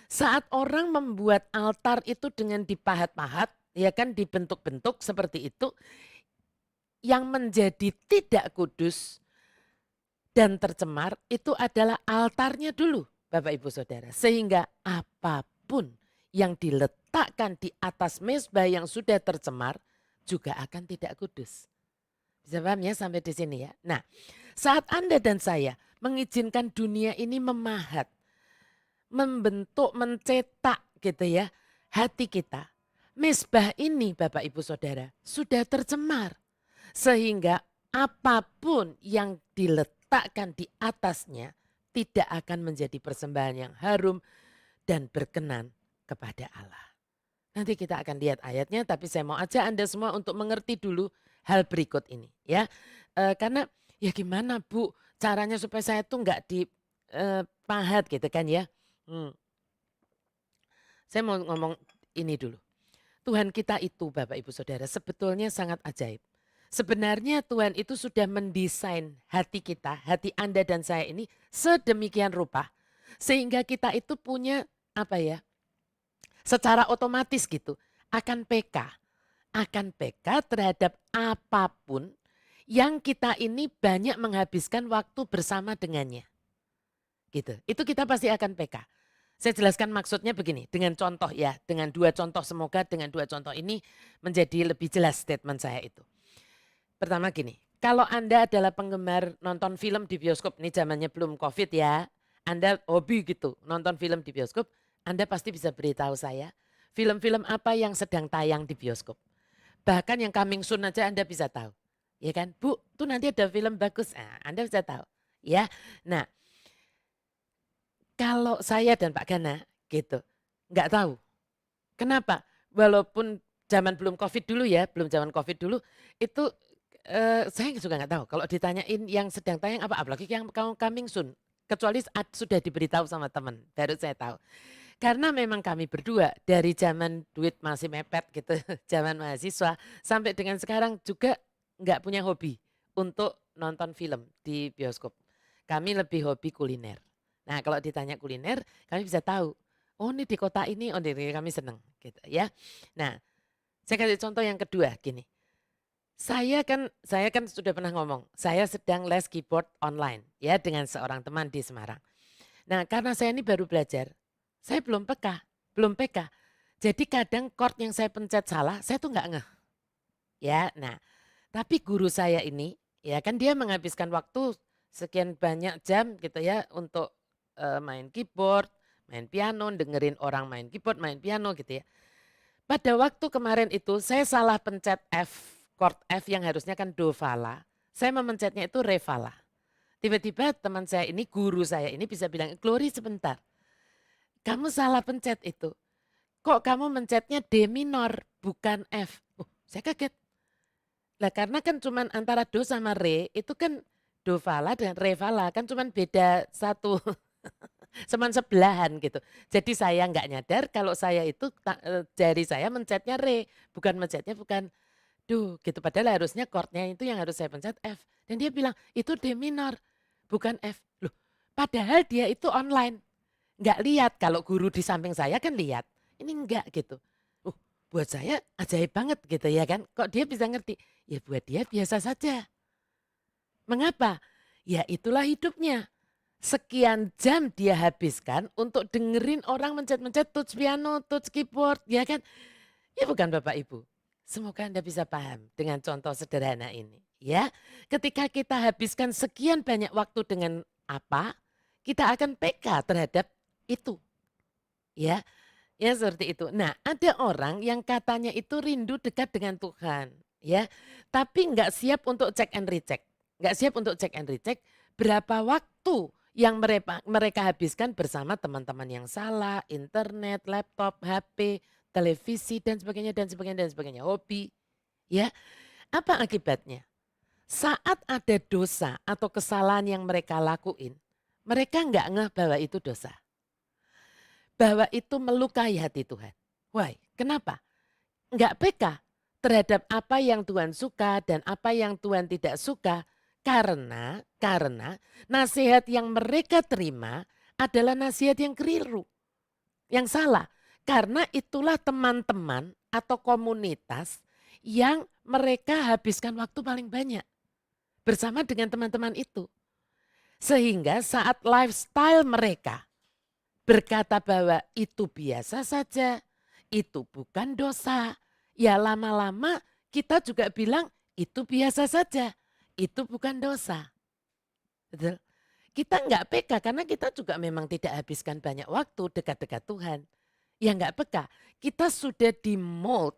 S4: Saat orang membuat altar itu dengan dipahat-pahat, ya kan, dibentuk-bentuk seperti itu, yang menjadi tidak kudus dan tercemar itu adalah altarnya dulu, Bapak Ibu Saudara. Sehingga apapun yang diletakkan di atas mezbah yang sudah tercemar juga akan tidak kudus. Bisa paham ya sampai di sini ya. Nah, saat Anda dan saya mengizinkan dunia ini memahat, membentuk, mencetak gitu ya hati kita. Mezbah ini Bapak Ibu Saudara sudah tercemar. Sehingga apapun yang diletakkan di atasnya tidak akan menjadi persembahan yang harum dan berkenan kepada Allah. Nanti kita akan lihat ayatnya, tapi saya mau ajak Anda semua untuk mengerti dulu hal berikut ini ya. Karena ya gimana Bu caranya supaya saya tuh nggak dipahat gitu kan ya. Saya mau ngomong ini dulu. Tuhan kita itu Bapak Ibu Saudara sebetulnya sangat ajaib. Sebenarnya Tuhan itu sudah mendesain hati kita, hati Anda dan saya ini sedemikian rupa. Sehingga kita itu punya apa ya, secara otomatis gitu akan PK. Akan PK terhadap apapun yang kita ini banyak menghabiskan waktu bersama dengannya. Gitu. Itu kita pasti akan PK. Saya jelaskan maksudnya begini, dengan contoh ya, dengan 2 contoh, semoga dengan 2 contoh ini menjadi lebih jelas statement saya itu. Pertama gini, kalau Anda adalah penggemar nonton film di bioskop, ini zamannya belum COVID ya, Anda hobi gitu nonton film di bioskop, Anda pasti bisa beritahu saya film-film apa yang sedang tayang di bioskop. Bahkan yang coming soon aja Anda bisa tahu. Ya kan, Bu, tuh nanti ada film bagus, nah, Anda bisa tahu. Ya, nah kalau saya dan Pak Gana gitu, nggak tahu. Kenapa? Walaupun zaman belum COVID dulu ya, belum zaman COVID dulu, itu saya juga nggak tahu. Kalau ditanyain yang sedang tayang apa, apalagi yang coming soon. Kecuali sudah diberitahu sama teman, baru saya tahu. Karena memang kami berdua dari zaman duit masih mepet gitu, zaman mahasiswa sampai dengan sekarang juga nggak punya hobi untuk nonton film di bioskop. Kami lebih hobi kuliner. Nah kalau ditanya kuliner, kami bisa tahu. Oh ini di kota ini, oh ini kami seneng gitu ya. Nah saya kasih contoh yang kedua gini. Saya kan sudah pernah ngomong, saya sedang les keyboard online ya dengan seorang teman di Semarang. Nah karena saya ini baru belajar, saya belum PK. Jadi kadang chord yang saya pencet salah, saya tuh nggak ngeh. Ya, nah tapi guru saya ini, ya kan dia menghabiskan waktu sekian banyak jam gitu ya untuk main keyboard, main piano, dengerin orang main keyboard, main piano gitu ya. Pada waktu kemarin itu saya salah pencet F, chord F yang harusnya kan do fa la. Saya memencetnya itu re fa la. Tiba-tiba teman saya ini, guru saya ini bisa bilang, Glory sebentar. Kamu salah pencet itu. Kok kamu mencetnya D minor bukan F? Saya kaget. Lah karena kan cuman antara do sama re itu kan do fa la dan re fa la kan cuman beda satu seman sebelahan gitu. Jadi saya nggak nyadar kalau saya itu jari saya mencetnya re, bukan mencetnya bukan do gitu. Padahal harusnya chordnya itu yang harus saya pencet F. Dan dia bilang itu D minor bukan F. Loh, padahal dia itu online. Nggak lihat, kalau guru di samping saya kan lihat. Ini enggak gitu. Buat saya ajaib banget gitu ya kan. Kok dia bisa ngerti? Ya buat dia biasa saja. Mengapa? Ya itulah hidupnya. Sekian jam dia habiskan untuk dengerin orang mencet-mencet touch piano, touch keyboard, ya kan? Ya bukan Bapak Ibu. Semoga Anda bisa paham dengan contoh sederhana ini. Ya, ketika kita habiskan sekian banyak waktu dengan apa, kita akan PK terhadap itu. Ya, ya seperti itu. Nah, ada orang yang katanya itu rindu dekat dengan Tuhan, ya, tapi nggak siap untuk cek and recheck. Nggak siap untuk cek and recheck berapa waktu yang mereka habiskan bersama teman-teman yang salah, internet, laptop, HP, televisi dan sebagainya dan sebagainya dan sebagainya, hobi. Ya, apa akibatnya? Saat ada dosa atau kesalahan yang mereka lakuin, mereka nggak ngeh bahwa itu dosa. bahwa itu melukai hati Tuhan. Why? Kenapa? Enggak peka terhadap apa yang Tuhan suka dan apa yang Tuhan tidak suka. Karena nasihat yang mereka terima adalah nasihat yang keliru, yang salah. Karena itulah teman-teman atau komunitas yang mereka habiskan waktu paling banyak bersama dengan teman-teman itu. Sehingga saat lifestyle mereka berkata bahwa itu biasa saja, itu bukan dosa, ya lama-lama kita juga bilang itu biasa saja, itu bukan dosa. Betul? Kita enggak peka karena kita juga memang tidak habiskan banyak waktu dekat-dekat Tuhan. Ya enggak peka, kita sudah dimold,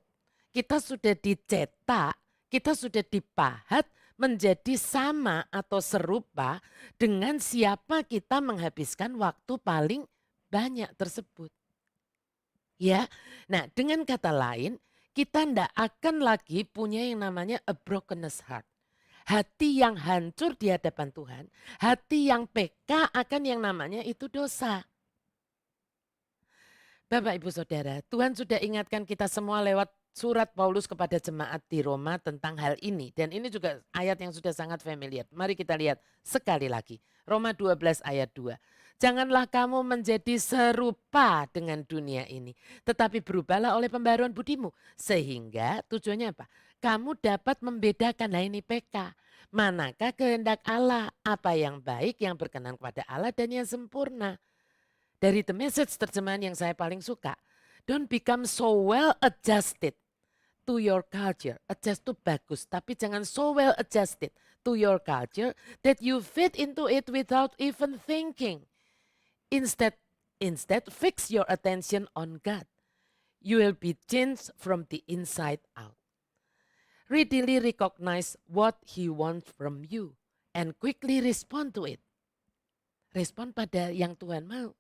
S4: kita sudah dicetak, kita sudah dipahat menjadi sama atau serupa dengan siapa kita menghabiskan waktu paling banyak tersebut. Ya, nah dengan kata lain kita tidak akan lagi punya yang namanya a brokenness heart. Hati yang hancur di hadapan Tuhan, hati yang peka akan yang namanya itu dosa. Bapak Ibu Saudara, Tuhan sudah ingatkan kita semua lewat surat Paulus kepada jemaat di Roma tentang hal ini. Dan ini juga ayat yang sudah sangat familiar. Mari kita lihat sekali lagi. Roma 12 ayat 2. Janganlah kamu menjadi serupa dengan dunia ini. Tetapi berubahlah oleh pembaruan budimu. Sehingga tujuannya apa? Kamu dapat membedakan, nah ini PK. Manakah kehendak Allah? Apa yang baik, yang berkenan kepada Allah dan yang sempurna. Dari The Message terjemahan yang saya paling suka. Don't become so well adjusted to your culture. Adjust itu bagus, tapi jangan so well adjusted to your culture that you fit into it without even thinking. Instead, fix your attention on God. You will be changed from the inside out. Readily recognize what He wants from you and quickly respond to it. Respon pada yang Tuhan mau.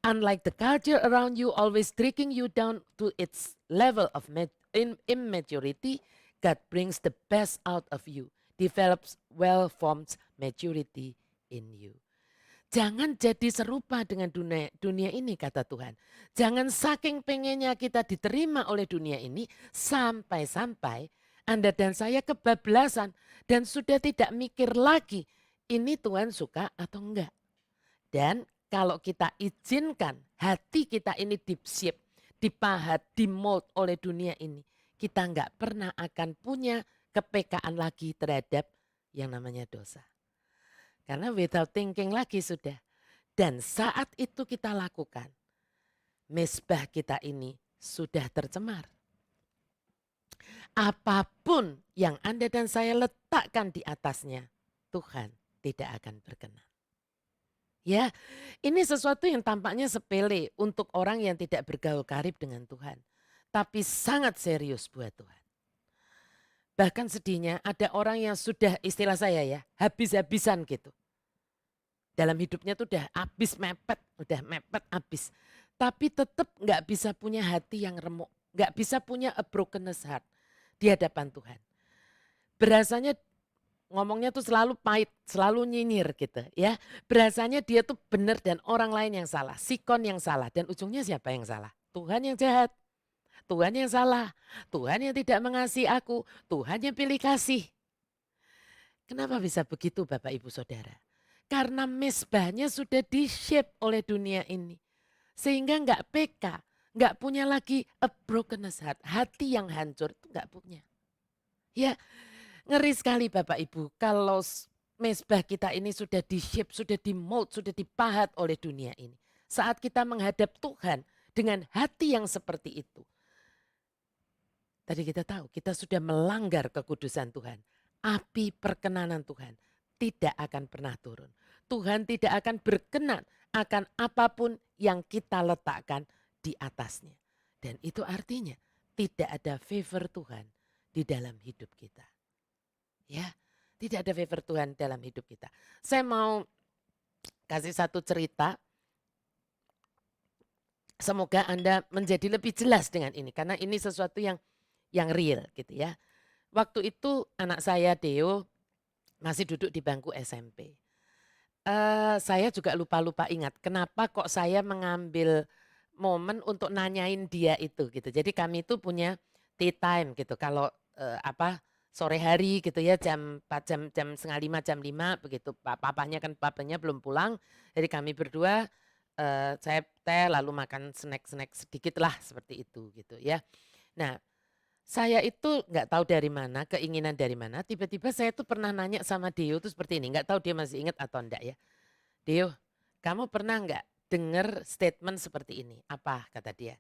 S4: Unlike the culture around you always dragging you down to its level of immaturity, God brings the best out of you, develops well-formed maturity in you. Jangan jadi serupa dengan dunia ini kata Tuhan. Jangan saking pengennya kita diterima oleh dunia ini sampai-sampai Anda dan saya kebablasan dan sudah tidak mikir lagi ini Tuhan suka atau enggak. Dan kalau kita izinkan hati kita ini di-shape, dipahat, dimold oleh dunia ini, kita enggak pernah akan punya kepekaan lagi terhadap yang namanya dosa. Karena without thinking lagi sudah. Dan saat itu kita lakukan, mezbah kita ini sudah tercemar. Apapun yang Anda dan saya letakkan di atasnya, Tuhan tidak akan berkenan. Ya, ini sesuatu yang tampaknya sepele untuk orang yang tidak bergaul karib dengan Tuhan. Tapi sangat serius buat Tuhan. Bahkan sedihnya ada orang yang sudah istilah saya ya, habis-habisan gitu. Dalam hidupnya tuh udah habis mepet, habis. Tapi tetap gak bisa punya hati yang remuk. Gak bisa punya a brokenness heart di hadapan Tuhan. Berasanya ngomongnya tuh selalu pahit, selalu nyinyir gitu ya. Berasanya dia tuh benar dan orang lain yang salah, sikon yang salah. Dan ujungnya siapa yang salah? Tuhan yang jahat, Tuhan yang salah, Tuhan yang tidak mengasihi aku, Tuhan yang pilih kasih. Kenapa bisa begitu Bapak Ibu Saudara? Karena mezbahnya sudah di-shape oleh dunia ini. Sehingga enggak peka, enggak punya lagi a brokenness heart, hati yang hancur itu enggak punya. Ya, ngeri sekali Bapak Ibu kalau mezbah kita ini sudah di-shape, sudah di-mold, sudah dipahat oleh dunia ini. Saat kita menghadap Tuhan dengan hati yang seperti itu. Tadi kita tahu kita sudah melanggar kekudusan Tuhan. Api perkenanan Tuhan tidak akan pernah turun. Tuhan tidak akan berkenan akan apapun yang kita letakkan di atasnya. Dan itu artinya tidak ada favor Tuhan di dalam hidup kita. Ya, tidak ada favor Tuhan dalam hidup kita. Saya mau kasih satu cerita. Semoga Anda menjadi lebih jelas dengan ini. Karena ini sesuatu yang real gitu ya. Waktu itu anak saya Deo masih duduk di bangku SMP. Saya juga lupa-lupa ingat kenapa kok saya mengambil momen untuk nanyain dia itu gitu. Jadi kami itu punya tea time gitu. Kalau sore hari gitu ya jam 4 jam setengah 5 jam 5 begitu. Papanya belum pulang. Jadi kami berdua saya teh lalu makan snack-snack sedikit lah seperti itu gitu ya. Nah, saya itu nggak tahu dari mana, keinginan dari mana, tiba-tiba saya tuh pernah nanya sama Dio tuh seperti ini, nggak tahu dia masih ingat atau enggak ya. Dio, kamu pernah nggak dengar statement seperti ini? Apa kata dia?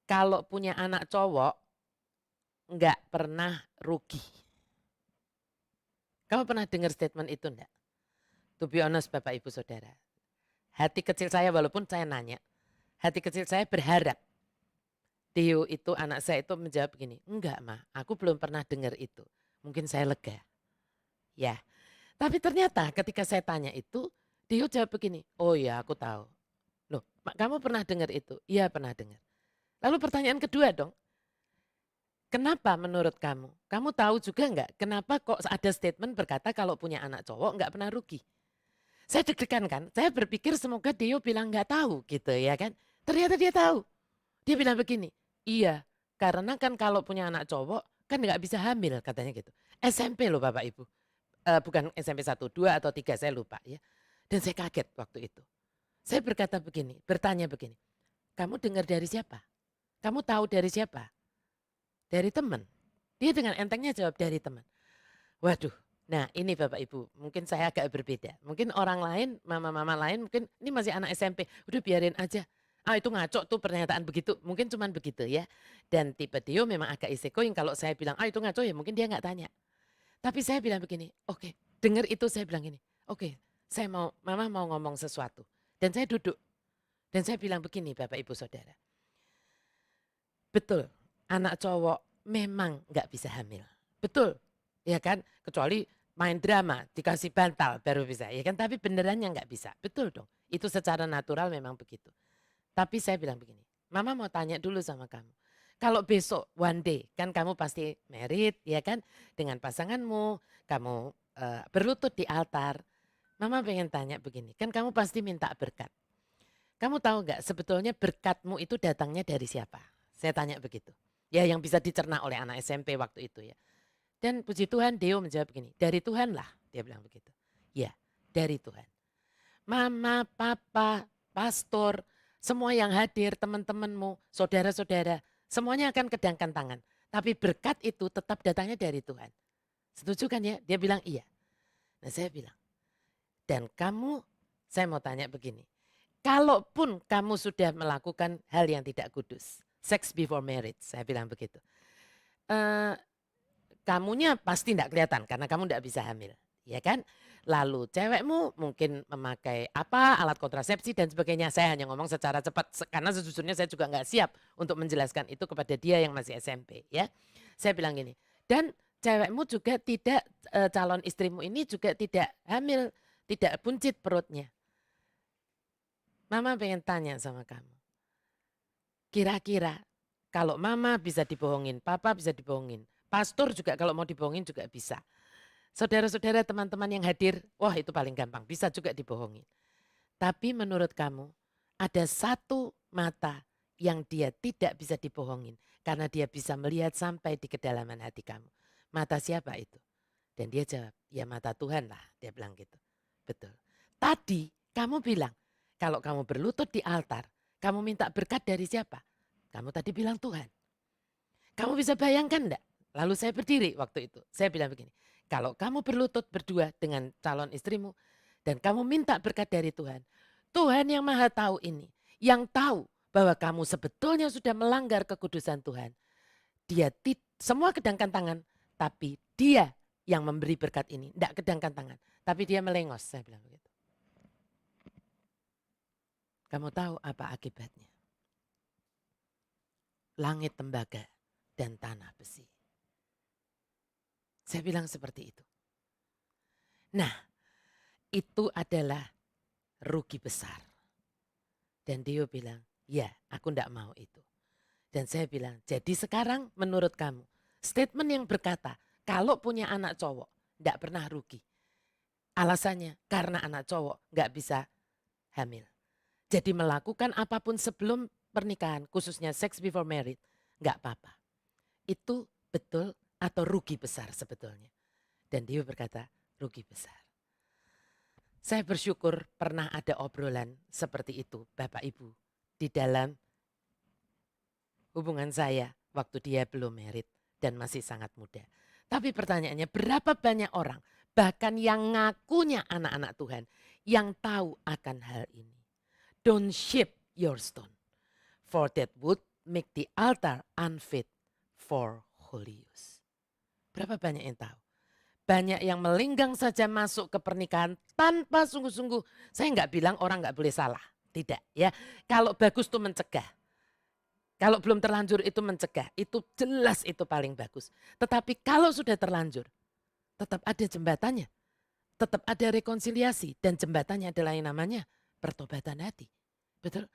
S4: Kalau punya anak cowok nggak pernah rugi. Kamu pernah dengar statement itu enggak? To be honest Bapak Ibu Saudara. Hati kecil saya walaupun saya nanya, hati kecil saya berharap Dio itu anak saya itu menjawab begini, enggak mah, aku belum pernah dengar itu. Mungkin saya lega. Ya, tapi ternyata ketika saya tanya itu, Dio jawab begini, oh ya aku tahu. Loh, kamu pernah dengar itu? Iya pernah dengar. Lalu pertanyaan kedua dong, kenapa menurut kamu? Kamu tahu juga enggak kenapa kok ada statement berkata kalau punya anak cowok enggak pernah rugi? Saya deg-degan kan, saya berpikir semoga Dio bilang enggak tahu gitu ya kan. Ternyata dia tahu. Dia bilang begini, iya karena kan kalau punya anak cowok kan nggak bisa hamil katanya gitu. SMP loh Bapak Ibu. Bukan SMP 1, 2 atau 3 saya lupa ya. Dan saya kaget waktu itu. Saya bertanya begini. Kamu dengar dari siapa? Kamu tahu dari siapa? Dari teman. Dia dengan entengnya jawab dari teman. Waduh, nah ini Bapak Ibu mungkin saya agak berbeda. Mungkin orang lain, mama-mama lain mungkin ini masih anak SMP. Udah biarin aja. Itu ngaco tuh pernyataan begitu, mungkin cuman begitu ya. Dan tipe Dio memang agak yang kalau saya bilang, itu ngaco ya mungkin dia nggak tanya. Tapi saya bilang begini, oke, dengar itu saya bilang gini, oke, mama mau ngomong sesuatu. Dan saya duduk, dan saya bilang begini Bapak Ibu Saudara. Betul, anak cowok memang nggak bisa hamil. Betul, ya kan, kecuali main drama, dikasih bantal baru bisa, ya kan. Tapi benerannya nggak bisa, betul dong. Itu secara natural memang begitu. Tapi saya bilang begini, mama mau tanya dulu sama kamu. Kalau besok one day kan kamu pasti married ya kan dengan pasanganmu, kamu berlutut di altar. Mama pengen tanya begini, kan kamu pasti minta berkat. Kamu tahu nggak sebetulnya berkatmu itu datangnya dari siapa? Saya tanya begitu. Ya yang bisa dicerna oleh anak SMP waktu itu ya. Dan puji Tuhan Deo menjawab begini, dari Tuhan lah dia bilang begitu. Ya dari Tuhan. Mama, papa, pastor, semua yang hadir, teman-temanmu, saudara-saudara, semuanya akan kedangkan tangan. Tapi berkat itu tetap datangnya dari Tuhan. Setuju kan ya? Dia bilang iya. Nah saya bilang, dan kamu, saya mau tanya begini. Kalaupun kamu sudah melakukan hal yang tidak kudus, sex before marriage, saya bilang begitu. Kamunya pasti tidak kelihatan karena kamu tidak bisa hamil. Ya kan? Lalu cewekmu mungkin memakai alat kontrasepsi dan sebagainya. Saya hanya ngomong secara cepat karena sejujurnya saya juga nggak siap untuk menjelaskan itu kepada dia yang masih SMP ya. Saya bilang gini, dan cewekmu juga tidak calon istrimu ini juga tidak hamil, tidak buncit perutnya. Mama pengen tanya sama kamu. Kira-kira kalau mama bisa dibohongin, papa bisa dibohongin, pastor juga kalau mau dibohongin juga bisa. Saudara-saudara teman-teman yang hadir, wah itu paling gampang, bisa juga dibohongin. Tapi menurut kamu ada satu mata yang dia tidak bisa dibohongin karena dia bisa melihat sampai di kedalaman hati kamu. Mata siapa itu? Dan dia jawab, ya mata Tuhan lah, dia bilang gitu. Betul. Tadi kamu bilang, kalau kamu berlutut di altar, kamu minta berkat dari siapa? Kamu tadi bilang Tuhan. Kamu bisa bayangkan enggak? Lalu saya berdiri waktu itu, saya bilang begini, kalau kamu berlutut berdua dengan calon istrimu dan kamu minta berkat dari Tuhan, Tuhan yang maha tahu ini, yang tahu bahwa kamu sebetulnya sudah melanggar kekudusan Tuhan. Dia semua kedangkan tangan, tapi dia yang memberi berkat ini, tidak kedangkan tangan, tapi dia melengos, saya bilang begitu. Kamu tahu apa akibatnya? Langit tembaga dan tanah besi. Saya bilang seperti itu. Nah, itu adalah rugi besar. Dan Dio bilang, ya aku tidak mau itu. Dan saya bilang, jadi sekarang menurut kamu, statement yang berkata, kalau punya anak cowok, tidak pernah rugi. Alasannya, karena anak cowok nggak bisa hamil. Jadi melakukan apapun sebelum pernikahan, khususnya sex before marriage, nggak apa-apa. Itu betul atau rugi besar sebetulnya. Dan dia berkata, rugi besar. Saya bersyukur pernah ada obrolan seperti itu, Bapak Ibu, di dalam hubungan saya waktu dia belum married dan masih sangat muda. Tapi pertanyaannya, berapa banyak orang, bahkan yang ngakunya anak-anak Tuhan, yang tahu akan hal ini? Don't shape your stone, for that would make the altar unfit for holy use. Berapa banyak yang tahu? Banyak yang melinggang saja masuk ke pernikahan tanpa sungguh-sungguh. Saya nggak bilang orang nggak boleh salah. Tidak ya. Kalau bagus itu mencegah. Kalau belum terlanjur itu mencegah. Itu jelas itu paling bagus. Tetapi kalau sudah terlanjur, tetap ada jembatannya. Tetap ada rekonsiliasi. Dan jembatannya adalah yang namanya pertobatan hati. Betul?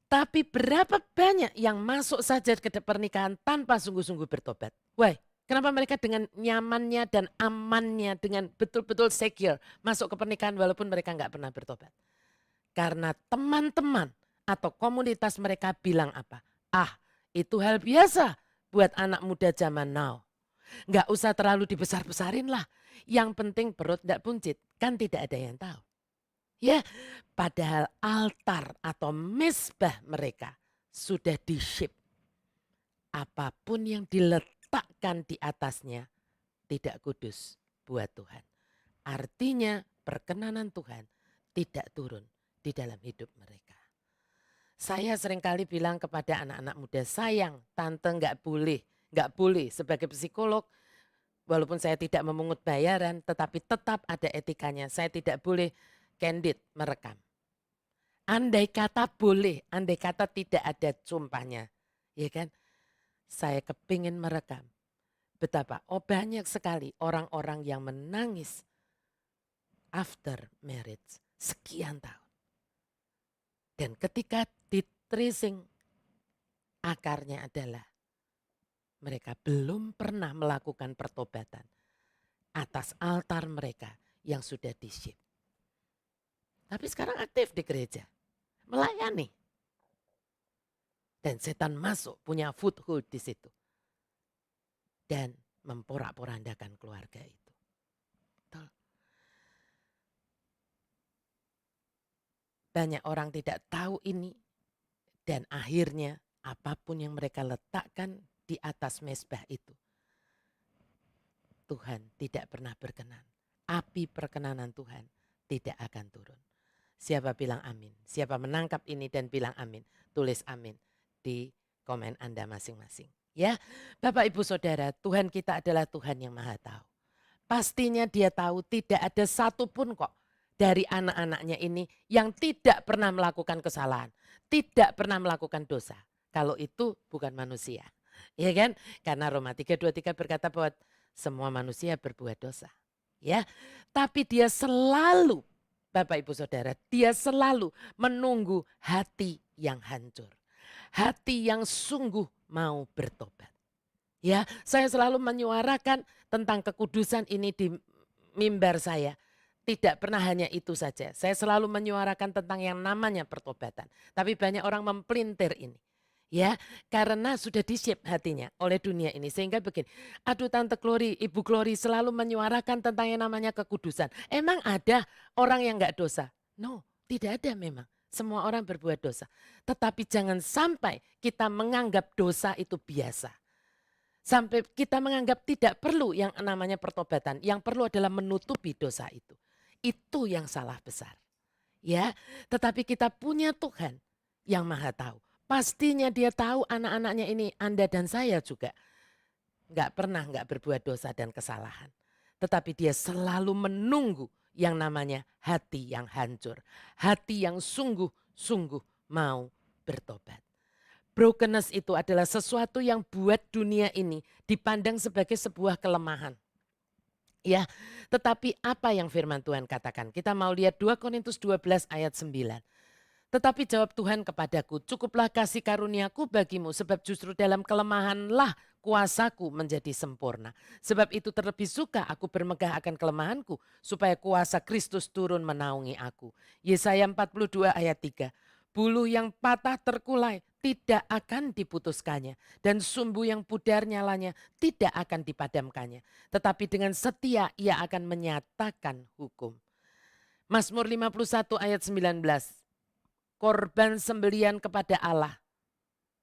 S4: Tapi berapa banyak yang masuk saja ke pernikahan tanpa sungguh-sungguh bertobat? Why? Kenapa mereka dengan nyamannya dan amannya, dengan betul-betul secure masuk ke pernikahan walaupun mereka nggak pernah bertobat? Karena teman-teman atau komunitas mereka bilang apa? Ah, itu hal biasa buat anak muda zaman now. Nggak usah terlalu dibesar-besarin lah. Yang penting perut nggak buncit, kan tidak ada yang tahu. Ya, padahal altar atau mezbah mereka sudah di-shape. Apapun yang diletakkan di atasnya tidak kudus buat Tuhan. Artinya perkenanan Tuhan tidak turun di dalam hidup mereka. Saya seringkali bilang kepada anak-anak muda, sayang tante nggak boleh sebagai psikolog, walaupun saya tidak memungut bayaran, tetapi tetap ada etikanya. Saya tidak boleh candid merekam. Andai kata boleh, andai kata tidak ada sumpahnya, ya kan? Saya kepingin merekam betapa banyak sekali orang-orang yang menangis after marriage sekian tahun. Dan ketika di tracing akarnya adalah mereka belum pernah melakukan pertobatan atas altar mereka yang sudah di-shape. Tapi sekarang aktif di gereja, melayani. Dan setan masuk, punya foothold di situ. Dan memporak-porandakan keluarga itu. Betul. Banyak orang tidak tahu ini. Dan akhirnya apapun yang mereka letakkan di atas mezbah itu, Tuhan tidak pernah berkenan. Api perkenanan Tuhan tidak akan turun. Siapa bilang amin? Siapa menangkap ini dan bilang amin? Tulis amin di komen Anda masing-masing. Ya, Bapak Ibu Saudara, Tuhan kita adalah Tuhan yang Maha Tahu. Pastinya Dia tahu tidak ada satupun kok dari anak-anaknya ini yang tidak pernah melakukan kesalahan, tidak pernah melakukan dosa. Kalau itu bukan manusia. Ya kan? Karena Roma 3:23 berkata bahwa semua manusia berbuat dosa. Ya, tapi Dia selalu, Bapak Ibu Saudara, Dia selalu menunggu hati yang hancur. Hati yang sungguh mau bertobat. Ya, saya selalu menyuarakan tentang kekudusan ini di mimbar saya. Tidak pernah hanya itu saja. Saya selalu menyuarakan tentang yang namanya pertobatan. Tapi banyak orang mempelintir ini. Ya, karena sudah di-shape hatinya oleh dunia ini. Sehingga begini, aduh Tante Glory, Ibu Glory selalu menyuarakan tentang yang namanya kekudusan. Emang ada orang yang gak dosa? No, tidak ada memang. Semua orang berbuat dosa. Tetapi jangan sampai kita menganggap dosa itu biasa. Sampai kita menganggap tidak perlu yang namanya pertobatan. Yang perlu adalah menutupi dosa itu. Itu yang salah besar. Ya, tetapi kita punya Tuhan yang Maha Tahu. Pastinya Dia tahu anak-anaknya ini, Anda dan saya juga nggak berbuat dosa dan kesalahan. Tetapi Dia selalu menunggu yang namanya hati yang hancur. Hati yang sungguh-sungguh mau bertobat. Brokenness itu adalah sesuatu yang buat dunia ini dipandang sebagai sebuah kelemahan. Ya, tetapi apa yang firman Tuhan katakan? Kita mau lihat 2 Korintus 12 ayat 9. Tetapi jawab Tuhan kepadaku, cukuplah kasih karuniaku bagimu, sebab justru dalam kelemahanlah kuasaku menjadi sempurna. Sebab itu terlebih suka aku bermegah akan kelemahanku, supaya kuasa Kristus turun menaungi aku. Yesaya 42 ayat 3. Bulu yang patah terkulai tidak akan diputuskannya, dan sumbu yang pudar nyalanya tidak akan dipadamkannya. Tetapi dengan setia ia akan menyatakan hukum. Mazmur 51 ayat 19. Korban sembelian kepada Allah.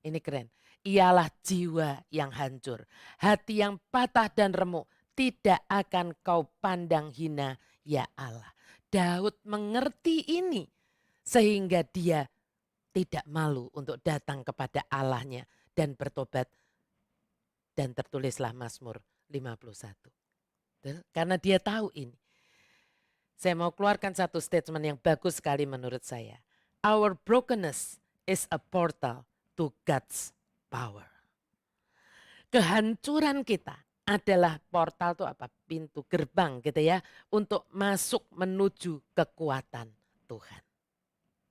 S4: Ini keren. Ialah jiwa yang hancur. Hati yang patah dan remuk. Tidak akan kau pandang hina ya Allah. Daud mengerti ini. Sehingga dia tidak malu untuk datang kepada Allahnya dan bertobat. Dan tertulislah Mazmur 51. Karena dia tahu ini. Saya mau keluarkan satu statement yang bagus sekali menurut saya. Our brokenness is a portal to God's power. Kehancuran kita adalah portal itu apa? Pintu gerbang gitu ya. Untuk masuk menuju kekuatan Tuhan.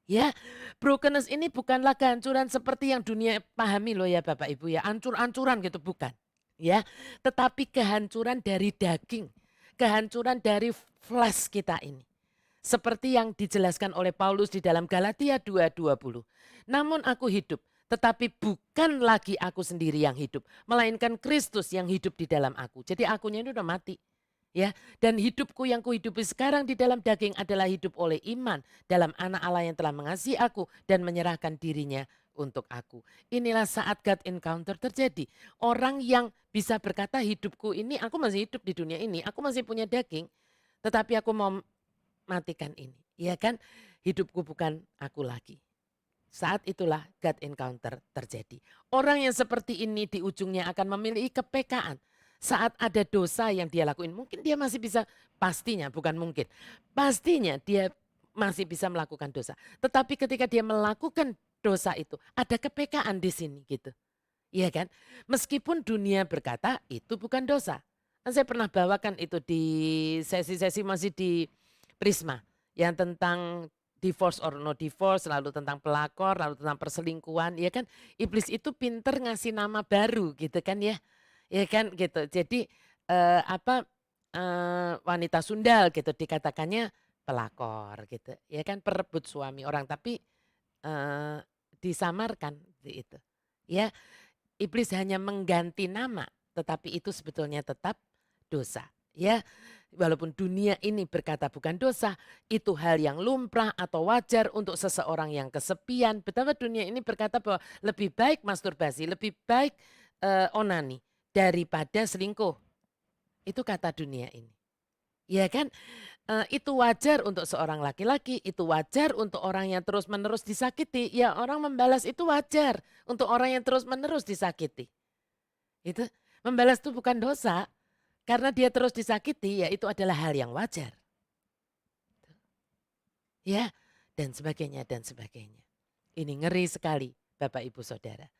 S4: Ya, brokenness ini bukanlah kehancuran seperti yang dunia pahami loh ya Bapak Ibu ya. Ancur-ancuran gitu bukan. Ya, tetapi kehancuran dari daging. Kehancuran dari flesh kita ini. Seperti yang dijelaskan oleh Paulus di dalam Galatia 2:20. Namun aku hidup, tetapi bukan lagi aku sendiri yang hidup, melainkan Kristus yang hidup di dalam aku. Jadi akunya ini udah mati. Ya, dan hidupku yang kuhidupi sekarang di dalam daging adalah hidup oleh iman dalam anak Allah yang telah mengasihi aku dan menyerahkan dirinya untuk aku. Inilah saat God encounter terjadi. Orang yang bisa berkata hidupku ini, aku masih hidup di dunia ini, aku masih punya daging, tetapi aku mau matikan ini, ya kan? Hidupku bukan aku lagi. Saat itulah God encounter terjadi. Orang yang seperti ini di ujungnya akan memiliki kepekaan. Saat ada dosa yang dia lakuin, mungkin dia masih bisa, pastinya bukan mungkin. Pastinya dia masih bisa melakukan dosa. Tetapi ketika dia melakukan dosa itu, ada kepekaan di sini gitu. Iya kan? Meskipun dunia berkata itu bukan dosa. Kan saya pernah bawakan itu di sesi-sesi masih di Prisma yang tentang divorce or no divorce, lalu tentang pelakor, lalu tentang perselingkuhan, ya kan? Iblis itu pinter ngasih nama baru gitu kan ya. Ya kan gitu. Jadi wanita sundal gitu dikatakannya pelakor gitu. Ya kan perebut suami orang tapi disamarkan itu. Ya, iblis hanya mengganti nama, tetapi itu sebetulnya tetap dosa. Ya, walaupun dunia ini berkata bukan dosa, itu hal yang lumrah atau wajar untuk seseorang yang kesepian. Betapa dunia ini berkata bahwa lebih baik masturbasi, lebih baik onani daripada selingkuh. Itu kata dunia ini. Ya kan, itu wajar untuk seorang laki-laki, itu wajar untuk orang yang terus-menerus disakiti. Ya orang membalas itu wajar untuk orang yang terus-menerus disakiti. Itu membalas itu bukan dosa. Karena dia terus disakiti, ya itu adalah hal yang wajar. Ya, dan sebagainya, dan sebagainya. Ini ngeri sekali Bapak Ibu Saudara.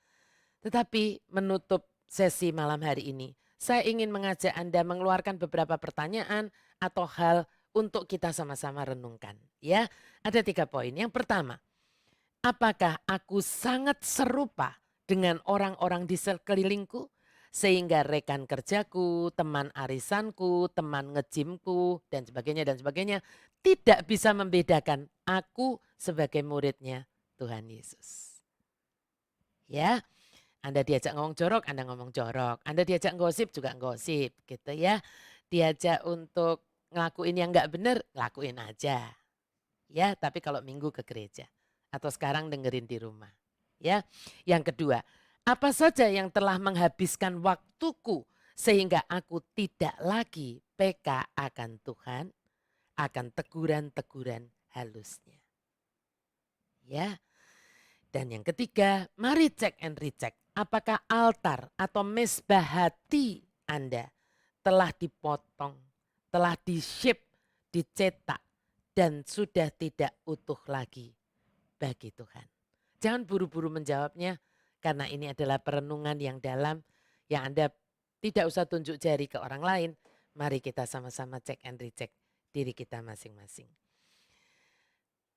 S4: Tetapi menutup sesi malam hari ini, saya ingin mengajak Anda mengeluarkan beberapa pertanyaan atau hal untuk kita sama-sama renungkan. Ya, ada 3 poin. Yang pertama, apakah aku sangat serupa dengan orang-orang di sekelilingku? Sehingga rekan kerjaku, teman arisanku, teman ngejimku, dan sebagainya tidak bisa membedakan aku sebagai muridnya Tuhan Yesus. Ya, Anda diajak ngomong jorok, Anda ngomong jorok. Anda diajak gosip juga gosip gitu ya. Diajak untuk ngelakuin yang nggak benar, lakuin aja. Ya, tapi kalau minggu ke gereja atau sekarang dengerin di rumah. Ya, yang kedua, apa saja yang telah menghabiskan waktuku sehingga aku tidak lagi peka akan Tuhan, akan teguran-teguran halusnya. Ya. Dan yang ketiga, mari cek and recheck. Apakah altar atau mezbah hati Anda telah dipotong, telah di-shape, dicetak, dan sudah tidak utuh lagi bagi Tuhan. Jangan buru-buru menjawabnya. Karena ini adalah perenungan yang dalam, yang Anda tidak usah tunjuk jari ke orang lain. Mari kita sama-sama cek and recheck diri kita masing-masing.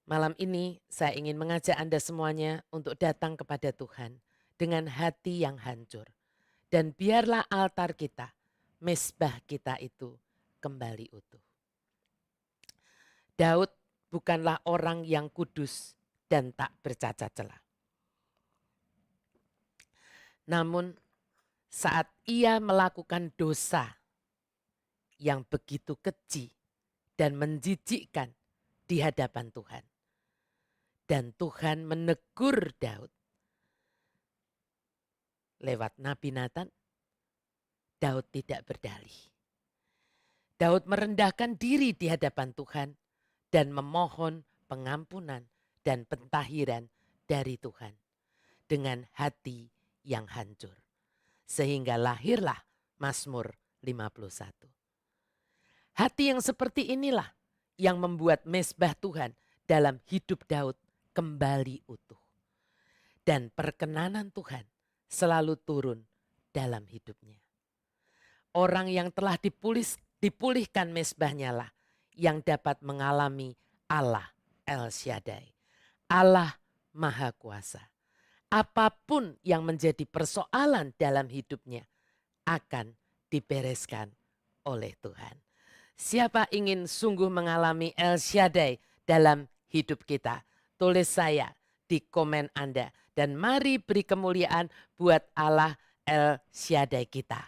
S4: Malam ini saya ingin mengajak Anda semuanya untuk datang kepada Tuhan dengan hati yang hancur. Dan biarlah altar kita, mezbah kita itu kembali utuh. Daud bukanlah orang yang kudus dan tak bercacat celah. Namun saat ia melakukan dosa yang begitu keji dan menjijikkan di hadapan Tuhan. Dan Tuhan menegur Daud. Lewat Nabi Nathan, Daud tidak berdalih. Daud merendahkan diri di hadapan Tuhan dan memohon pengampunan dan pentahiran dari Tuhan dengan hati yang hancur. Sehingga lahirlah Mazmur 51. Hati yang seperti inilah yang membuat mezbah Tuhan dalam hidup Daud kembali utuh. Dan perkenanan Tuhan selalu turun dalam hidupnya. Orang yang telah dipulihkan mezbahnya lah yang dapat mengalami Allah El Shaddai. Allah Maha Kuasa. Apapun yang menjadi persoalan dalam hidupnya akan dibereskan oleh Tuhan. Siapa ingin sungguh mengalami El Shaddai dalam hidup kita? Tulis saya di komen Anda. Dan mari beri kemuliaan buat Allah El Shaddai kita.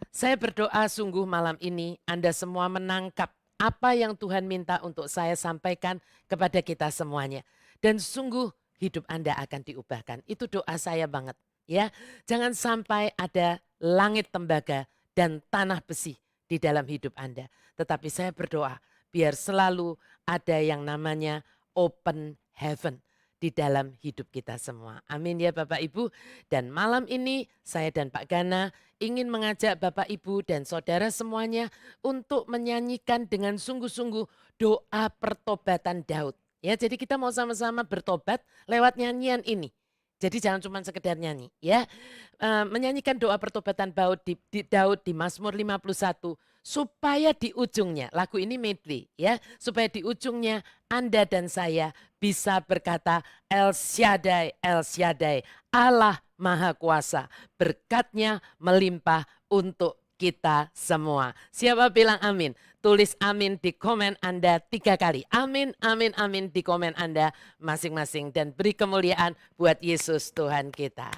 S4: Saya berdoa sungguh malam ini Anda semua menangkap apa yang Tuhan minta untuk saya sampaikan kepada kita semuanya. Dan sungguh hidup Anda akan diubahkan. Itu doa saya banget. Ya, jangan sampai ada langit tembaga dan tanah besi di dalam hidup Anda. Tetapi saya berdoa biar selalu ada yang namanya open heaven di dalam hidup kita semua. Amin ya Bapak Ibu. Dan malam ini saya dan Pak Gana ingin mengajak Bapak Ibu dan saudara semuanya untuk menyanyikan dengan sungguh-sungguh doa pertobatan Daud. Ya, jadi kita mau sama-sama bertobat lewat nyanyian ini. Jadi jangan cuma sekedar nyanyi ya. Menyanyikan doa pertobatan Daud di Mazmur 51 supaya di ujungnya, lagu ini medley ya, supaya di ujungnya Anda dan saya bisa berkata El Shaddai, El Shaddai, Allah Maha Kuasa, berkatnya melimpah untuk kita semua. Siapa bilang amin? Tulis amin di komen Anda 3 kali. Amin, amin, amin di komen Anda masing-masing. Dan beri kemuliaan buat Yesus Tuhan kita.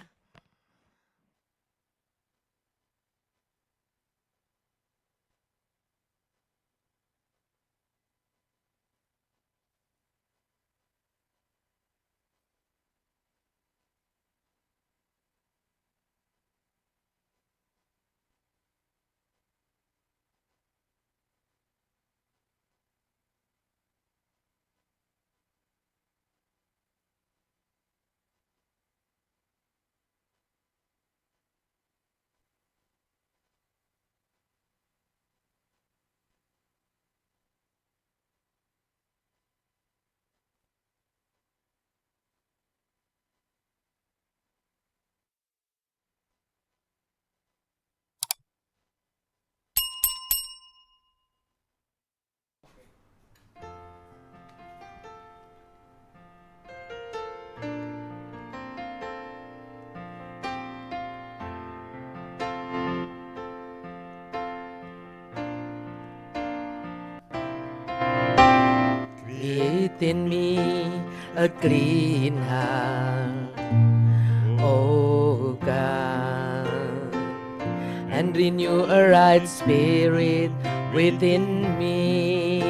S4: Create in me a clean heart, oh God, and renew a right spirit within me.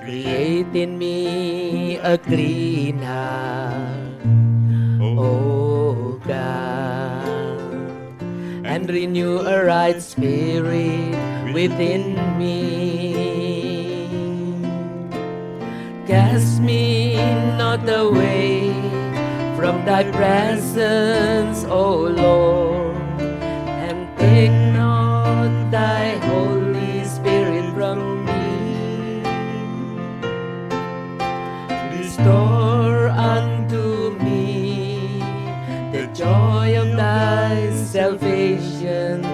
S4: Create in me a clean heart, oh God, and renew a right spirit within me. Cast me not away from thy presence, O Lord, and take not thy Holy Spirit from me. Restore unto me the joy of thy salvation,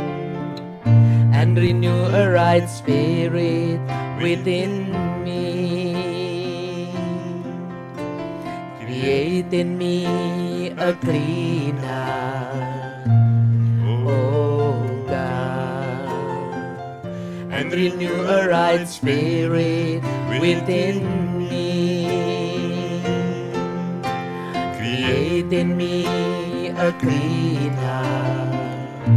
S4: and renew a right spirit within me. Create in me a clean heart, oh God, and renew a right spirit within me. Create in me a clean heart,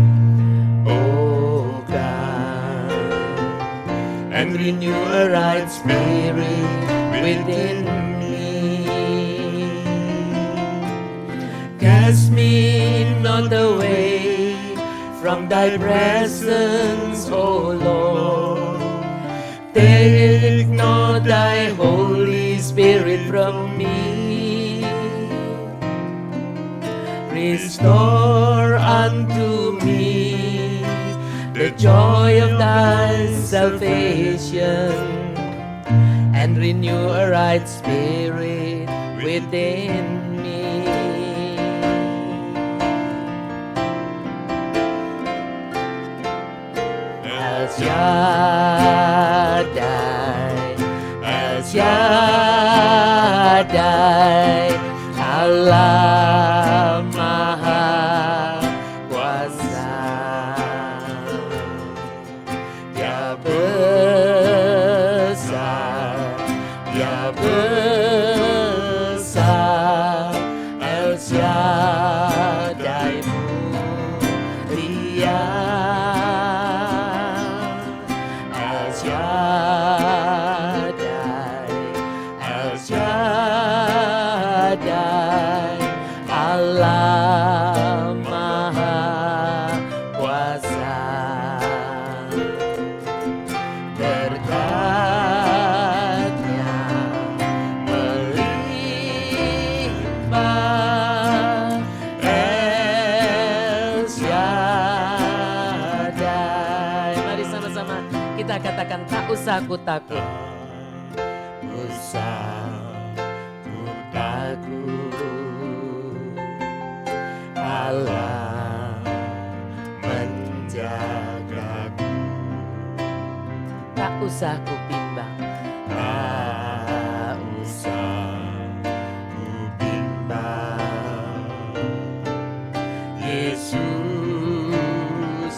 S4: oh God, and renew a right spirit within me. Cast me not away from thy presence, O Lord. Take not thy Holy Spirit from me. Restore unto me the joy of thy salvation, and renew a right spirit within me. El Shaddai, El Shaddai, Allah Maha Kuasa. Dia besar, Dia besar, El Shaddai mulia, El Shaddai, El Shaddai, Allah Maha Kuasa. Berkatnya melimpah, El Shaddai. Mari sama-sama kita katakan, tak usah aku takut. Usah ku takut, Allah menjagaku. Tak usah ku bimbang, tak usah ku bimbang. Yesus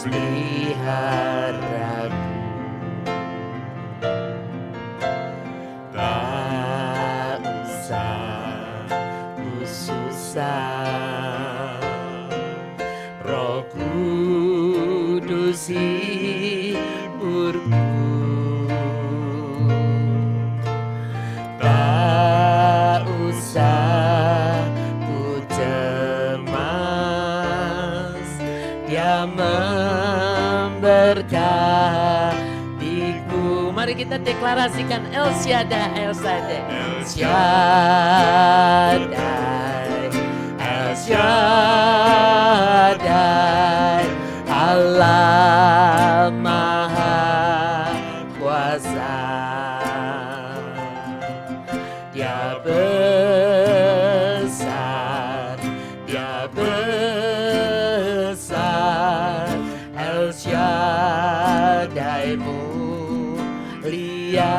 S4: peliharaku. Tak usah ku susah, Roh Kudus hiburku. Tak usah ku cemas, Dia memberkatiku. Mari kita deklarasikan El Shaddai, El Shaddai, El Shaddai, El Shaddai, Allah Maha Kuasa. Dia besar, Dia besar, El Shaddai mulia,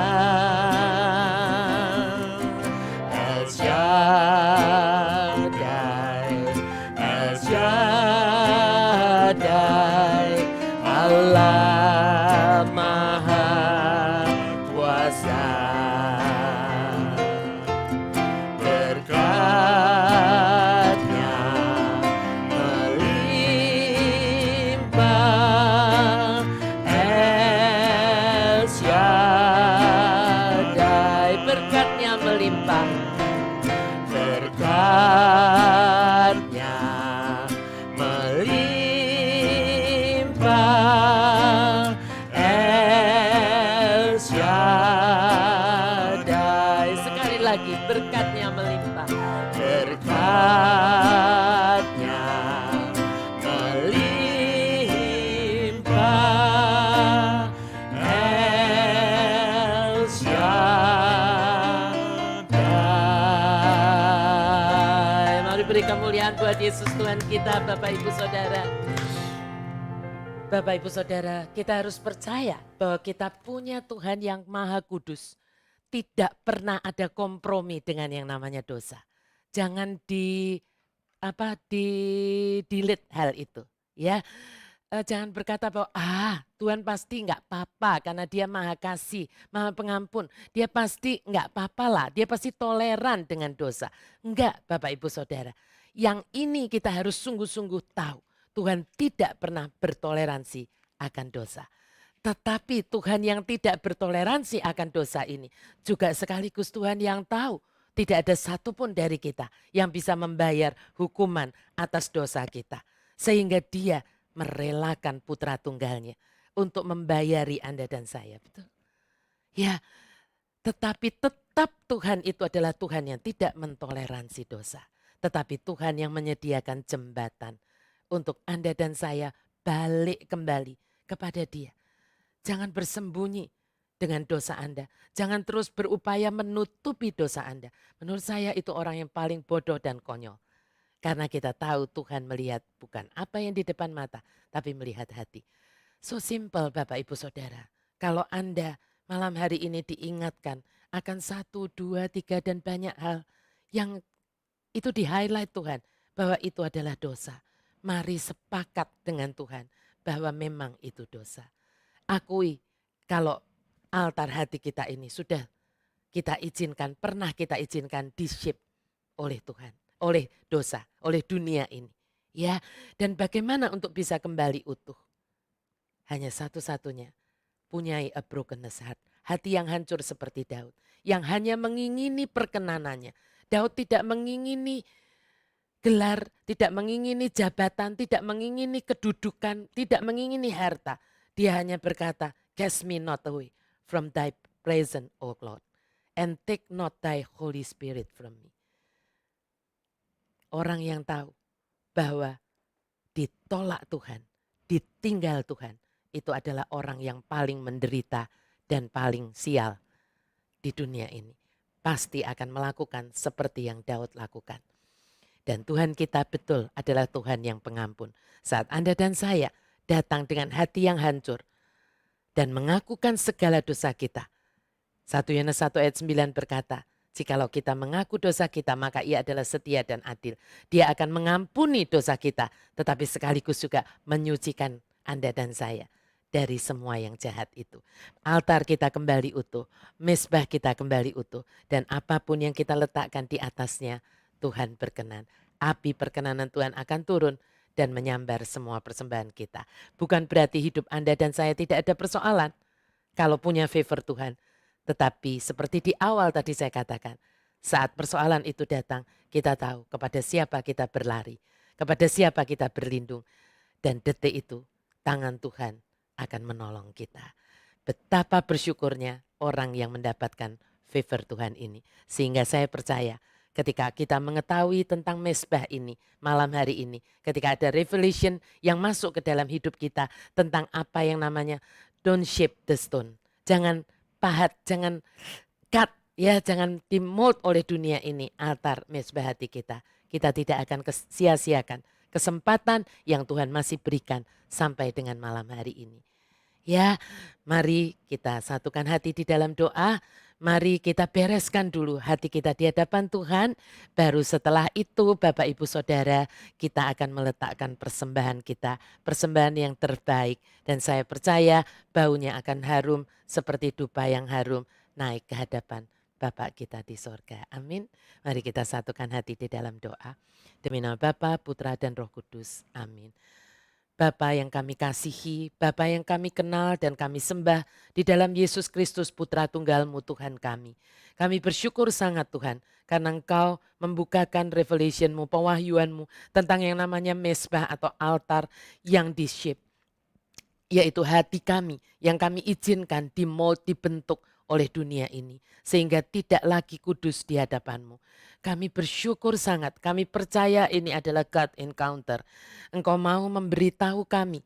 S4: El Shaddai, El Shaddai, Allah Maha Kuasa. Berkatnya melimpah, El Shaddai. Berkatnya melimpah, berkatnya melimpah, El Shaddai. Sekali lagi, berkatnya melimpah, berkatnya melimpah, El Shaddai. Mari beri kemuliaan buat Yesus Tuhan kita, Bapak Ibu Saudara. Bapak Ibu Saudara, kita harus percaya bahwa kita punya Tuhan yang Maha Kudus. Tidak pernah ada kompromi dengan yang namanya dosa. jangan di delete hal itu ya. Jangan berkata bahwa Tuhan pasti nggak apa-apa karena dia maha kasih, maha pengampun. Dia pasti nggak apa-apa lah, dia pasti toleran dengan dosa. Enggak Bapak Ibu Saudara. Yang ini kita harus sungguh-sungguh tahu. Tuhan tidak pernah bertoleransi akan dosa. Tetapi Tuhan yang tidak bertoleransi akan dosa ini juga sekaligus Tuhan yang tahu tidak ada satupun dari kita yang bisa membayar hukuman atas dosa kita. Sehingga dia merelakan putra tunggalnya untuk membayari Anda dan saya. Betul? Ya, tetapi tetap Tuhan itu adalah Tuhan yang tidak mentoleransi dosa. Tetapi Tuhan yang menyediakan jembatan untuk Anda dan saya balik kembali kepada Dia. Jangan bersembunyi dengan dosa Anda. Jangan terus berupaya menutupi dosa Anda. Menurut saya itu orang yang paling bodoh dan konyol. Karena kita tahu Tuhan melihat bukan apa yang di depan mata, tapi melihat hati. So simple Bapak Ibu Saudara. Kalau Anda malam hari ini diingatkan akan 1, 2, 3 dan banyak hal yang itu di-highlight Tuhan bahwa itu adalah dosa. Mari sepakat dengan Tuhan bahwa memang itu dosa. Akui kalau altar hati kita ini sudah kita izinkan, pernah kita izinkan di-shape oleh Tuhan, oleh dosa, oleh dunia ini. Ya, dan bagaimana untuk bisa kembali utuh? Hanya satu-satunya, punyai a brokenness heart, hati yang hancur seperti Daud, yang hanya mengingini perkenanannya. Daud tidak mengingini gelar, tidak mengingini jabatan, tidak mengingini kedudukan, tidak mengingini harta. Dia hanya berkata, cast me not away from thy presence, O Lord, and take not thy Holy Spirit from me. Orang yang tahu bahwa ditolak Tuhan, ditinggal Tuhan, itu adalah orang yang paling menderita dan paling sial di dunia ini. Pasti akan melakukan seperti yang Daud lakukan. Dan Tuhan kita betul adalah Tuhan yang pengampun. Saat Anda dan saya datang dengan hati yang hancur dan mengakukan segala dosa kita. 1 Yohanes 1 ayat 9 berkata, jikalau kita mengaku dosa kita, maka Ia adalah setia dan adil. Dia akan mengampuni dosa kita, tetapi sekaligus juga menyucikan Anda dan saya dari semua yang jahat itu. Altar kita kembali utuh, mezbah kita kembali utuh, dan apapun yang kita letakkan di atasnya, Tuhan berkenan. Api perkenanan Tuhan akan turun dan menyambar semua persembahan kita. Bukan berarti hidup Anda dan saya tidak ada persoalan kalau punya favor Tuhan. Tetapi seperti di awal tadi saya katakan, saat persoalan itu datang, kita tahu kepada siapa kita berlari, kepada siapa kita berlindung. Dan detik itu tangan Tuhan akan menolong kita. Betapa bersyukurnya orang yang mendapatkan favor Tuhan ini. Sehingga saya percaya ketika kita mengetahui tentang mezbah ini malam hari ini, ketika ada revelation yang masuk ke dalam hidup kita tentang apa yang namanya don't shape the stone. Jangan pahat, jangan cut, ya, jangan dimold oleh dunia ini altar mezbah hati kita. Kita tidak akan sia-siakan kesempatan yang Tuhan masih berikan sampai dengan malam hari ini. Ya, mari kita satukan hati di dalam doa. Mari kita bereskan dulu hati kita di hadapan Tuhan. Baru setelah itu Bapak Ibu Saudara, kita akan meletakkan persembahan kita. Persembahan yang terbaik. Dan saya percaya baunya akan harum seperti dupa yang harum naik ke hadapan Bapak kita di sorga. Amin. Mari kita satukan hati di dalam doa. Demi nama Bapa, Putra dan Roh Kudus. Amin. Bapa yang kami kasihi, Bapa yang kami kenal dan kami sembah di dalam Yesus Kristus Putra Tunggal-Mu Tuhan kami. Kami bersyukur sangat Tuhan karena Engkau membukakan revelation-Mu, pewahyuan-Mu tentang yang namanya mezbah atau altar yang di-shape. Yaitu hati kami yang kami izinkan dimold, dibentuk oleh dunia ini. Sehingga tidak lagi kudus di hadapan-Mu. Kami bersyukur sangat, kami percaya ini adalah God encounter. Engkau mau memberitahu kami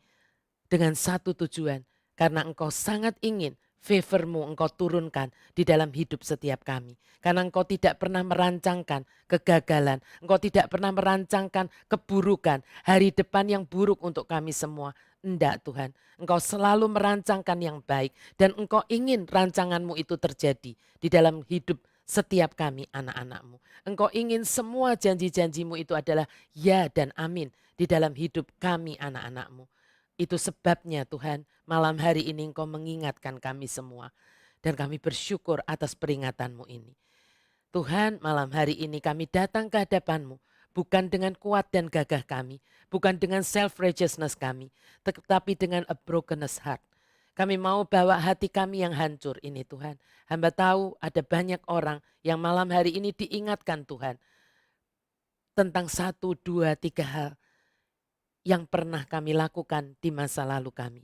S4: dengan satu tujuan. Karena Engkau sangat ingin favor-Mu Engkau turunkan di dalam hidup setiap kami. Karena Engkau tidak pernah merancangkan kegagalan. Engkau tidak pernah merancangkan keburukan. Hari depan yang buruk untuk kami semua. Enggak Tuhan, Engkau selalu merancangkan yang baik. Dan Engkau ingin rancangan-Mu itu terjadi di dalam hidup setiap kami anak-anak-Mu. Engkau ingin semua janji-janji-Mu itu adalah ya dan amin di dalam hidup kami anak-anak-Mu. Itu sebabnya Tuhan, malam hari ini Engkau mengingatkan kami semua. Dan kami bersyukur atas peringatan-Mu ini. Tuhan, malam hari ini kami datang ke hadapan-Mu, bukan dengan kuat dan gagah kami, bukan dengan self-righteousness kami, tetapi dengan a brokenness heart. Kami mau bawa hati kami yang hancur ini Tuhan. Hamba tahu ada banyak orang yang malam hari ini diingatkan Tuhan tentang 1, 2, 3 hal yang pernah kami lakukan di masa lalu kami.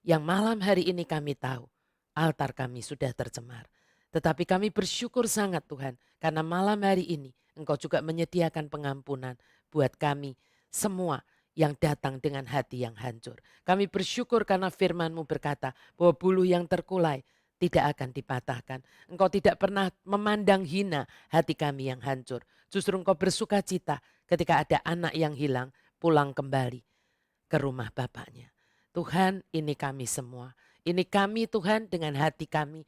S4: Yang malam hari ini kami tahu altar kami sudah tercemar. Tetapi kami bersyukur sangat Tuhan karena malam hari ini Engkau juga menyediakan pengampunan buat kami semua yang datang dengan hati yang hancur. Kami bersyukur karena firman-Mu berkata bahwa buluh yang terkulai tidak akan dipatahkan. Engkau tidak pernah memandang hina hati kami yang hancur. Justru Engkau bersuka cita ketika ada anak yang hilang pulang kembali ke rumah bapaknya. Tuhan, ini kami semua. Ini kami Tuhan dengan hati kami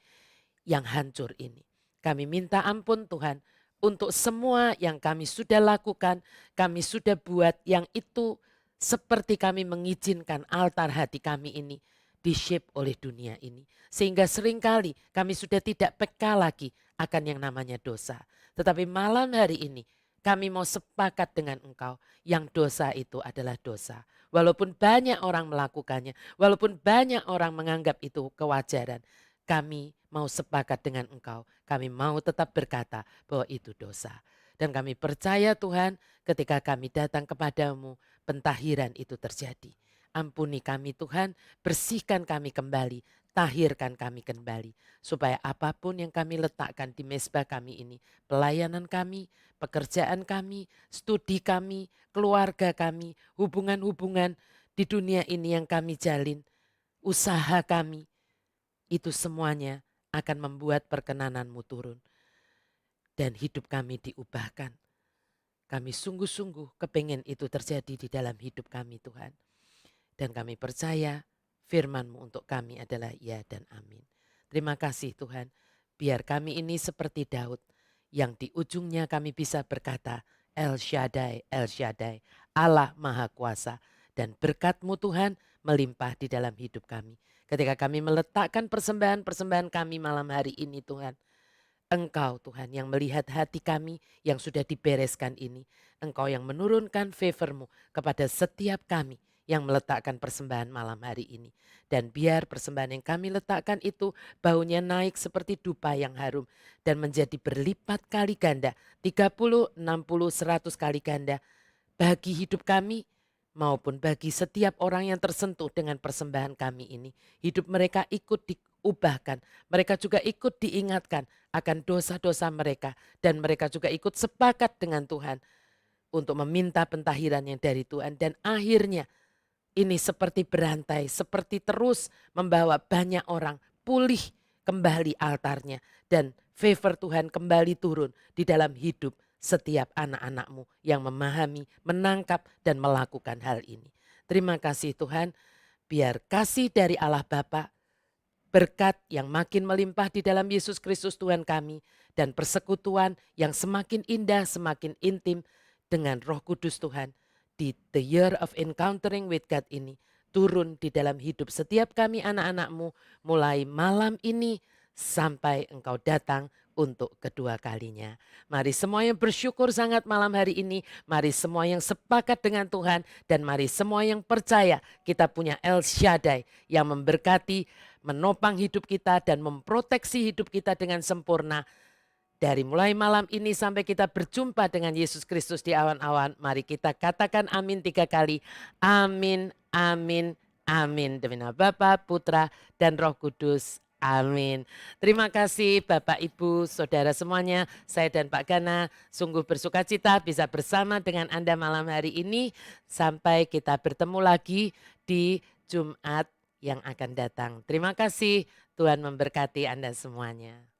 S4: yang hancur ini. Kami minta ampun Tuhan untuk semua yang kami sudah lakukan, kami sudah buat yang itu seperti kami mengizinkan altar hati kami ini di-shape oleh dunia ini. Sehingga seringkali kami sudah tidak peka lagi akan yang namanya dosa. Tetapi malam hari ini kami mau sepakat dengan Engkau yang dosa itu adalah dosa. Walaupun banyak orang melakukannya, walaupun banyak orang menganggap itu kewajaran, kami mau sepakat dengan Engkau. Kami mau tetap berkata bahwa itu dosa. Dan kami percaya Tuhan ketika kami datang kepadamu, pentahiran itu terjadi. Ampuni kami Tuhan, bersihkan kami kembali, tahirkan kami kembali. Supaya apapun yang kami letakkan di mezbah kami ini, pelayanan kami, pekerjaan kami, studi kami, keluarga kami, hubungan-hubungan di dunia ini yang kami jalin, usaha kami, itu semuanya akan membuat perkenanan-Mu turun. Dan hidup kami diubahkan. Kami sungguh-sungguh kepengen itu terjadi di dalam hidup kami Tuhan. Dan kami percaya firman-Mu untuk kami adalah ya dan amin. Terima kasih Tuhan. Biar kami ini seperti Daud yang di ujungnya kami bisa berkata El Shaddai, El Shaddai, Allah Maha Kuasa. Dan berkat-Mu Tuhan melimpah di dalam hidup kami. Ketika kami meletakkan persembahan-persembahan kami malam hari ini Tuhan. Engkau Tuhan yang melihat hati kami yang sudah dibereskan ini. Engkau yang menurunkan favor-Mu kepada setiap kami yang meletakkan persembahan malam hari ini. Dan biar persembahan yang kami letakkan itu baunya naik seperti dupa yang harum. Dan menjadi berlipat kali ganda, 30, 60, 100 kali ganda bagi hidup kami maupun bagi setiap orang yang tersentuh dengan persembahan kami ini. Hidup mereka ikut diubahkan, mereka juga ikut diingatkan akan dosa-dosa mereka. Dan mereka juga ikut sepakat dengan Tuhan untuk meminta pentahiran yang dari Tuhan. Dan akhirnya ini seperti berantai, seperti terus membawa banyak orang pulih kembali altarnya. Dan favor Tuhan kembali turun di dalam hidup setiap anak-anak-Mu yang memahami, menangkap dan melakukan hal ini. Terima kasih Tuhan, biar kasih dari Allah Bapa, berkat yang makin melimpah di dalam Yesus Kristus Tuhan kami, dan persekutuan yang semakin indah, semakin intim dengan Roh Kudus Tuhan di the year of encountering with God ini turun di dalam hidup setiap kami anak-anak-Mu mulai malam ini sampai Engkau datang untuk kedua kalinya. Mari semua yang bersyukur sangat malam hari ini, mari semua yang sepakat dengan Tuhan, dan mari semua yang percaya kita punya El Shaddai yang memberkati, menopang hidup kita dan memproteksi hidup kita dengan sempurna. Dari mulai malam ini sampai kita berjumpa dengan Yesus Kristus di awan-awan, mari kita katakan amin 3 kali. Amin, amin, amin. Demi nama Bapa, Putra, dan Roh Kudus. Amin. Terima kasih Bapak, Ibu, Saudara semuanya. Saya dan Pak Gana sungguh bersuka cita bisa bersama dengan Anda malam hari ini. Sampai kita bertemu lagi di Jumat yang akan datang. Terima kasih, Tuhan memberkati Anda semuanya.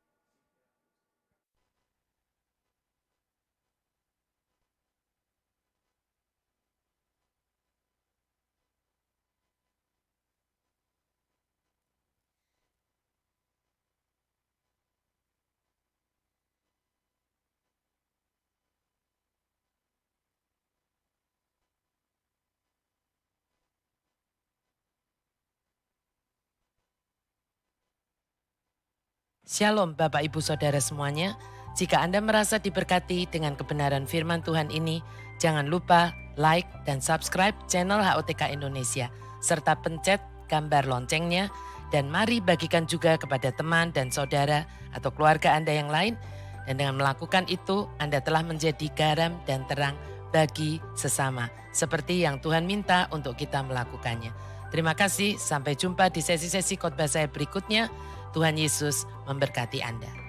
S4: Shalom Bapak Ibu Saudara semuanya. Jika Anda merasa diberkati dengan kebenaran firman Tuhan ini, jangan lupa like dan subscribe channel HOTK Indonesia, serta pencet gambar loncengnya, dan mari bagikan juga kepada teman dan saudara atau keluarga Anda yang lain. Dan dengan melakukan itu, Anda telah menjadi garam dan terang bagi sesama, seperti yang Tuhan minta untuk kita melakukannya. Terima kasih, sampai jumpa di sesi-sesi khotbah saya berikutnya. Tuhan Yesus memberkati Anda.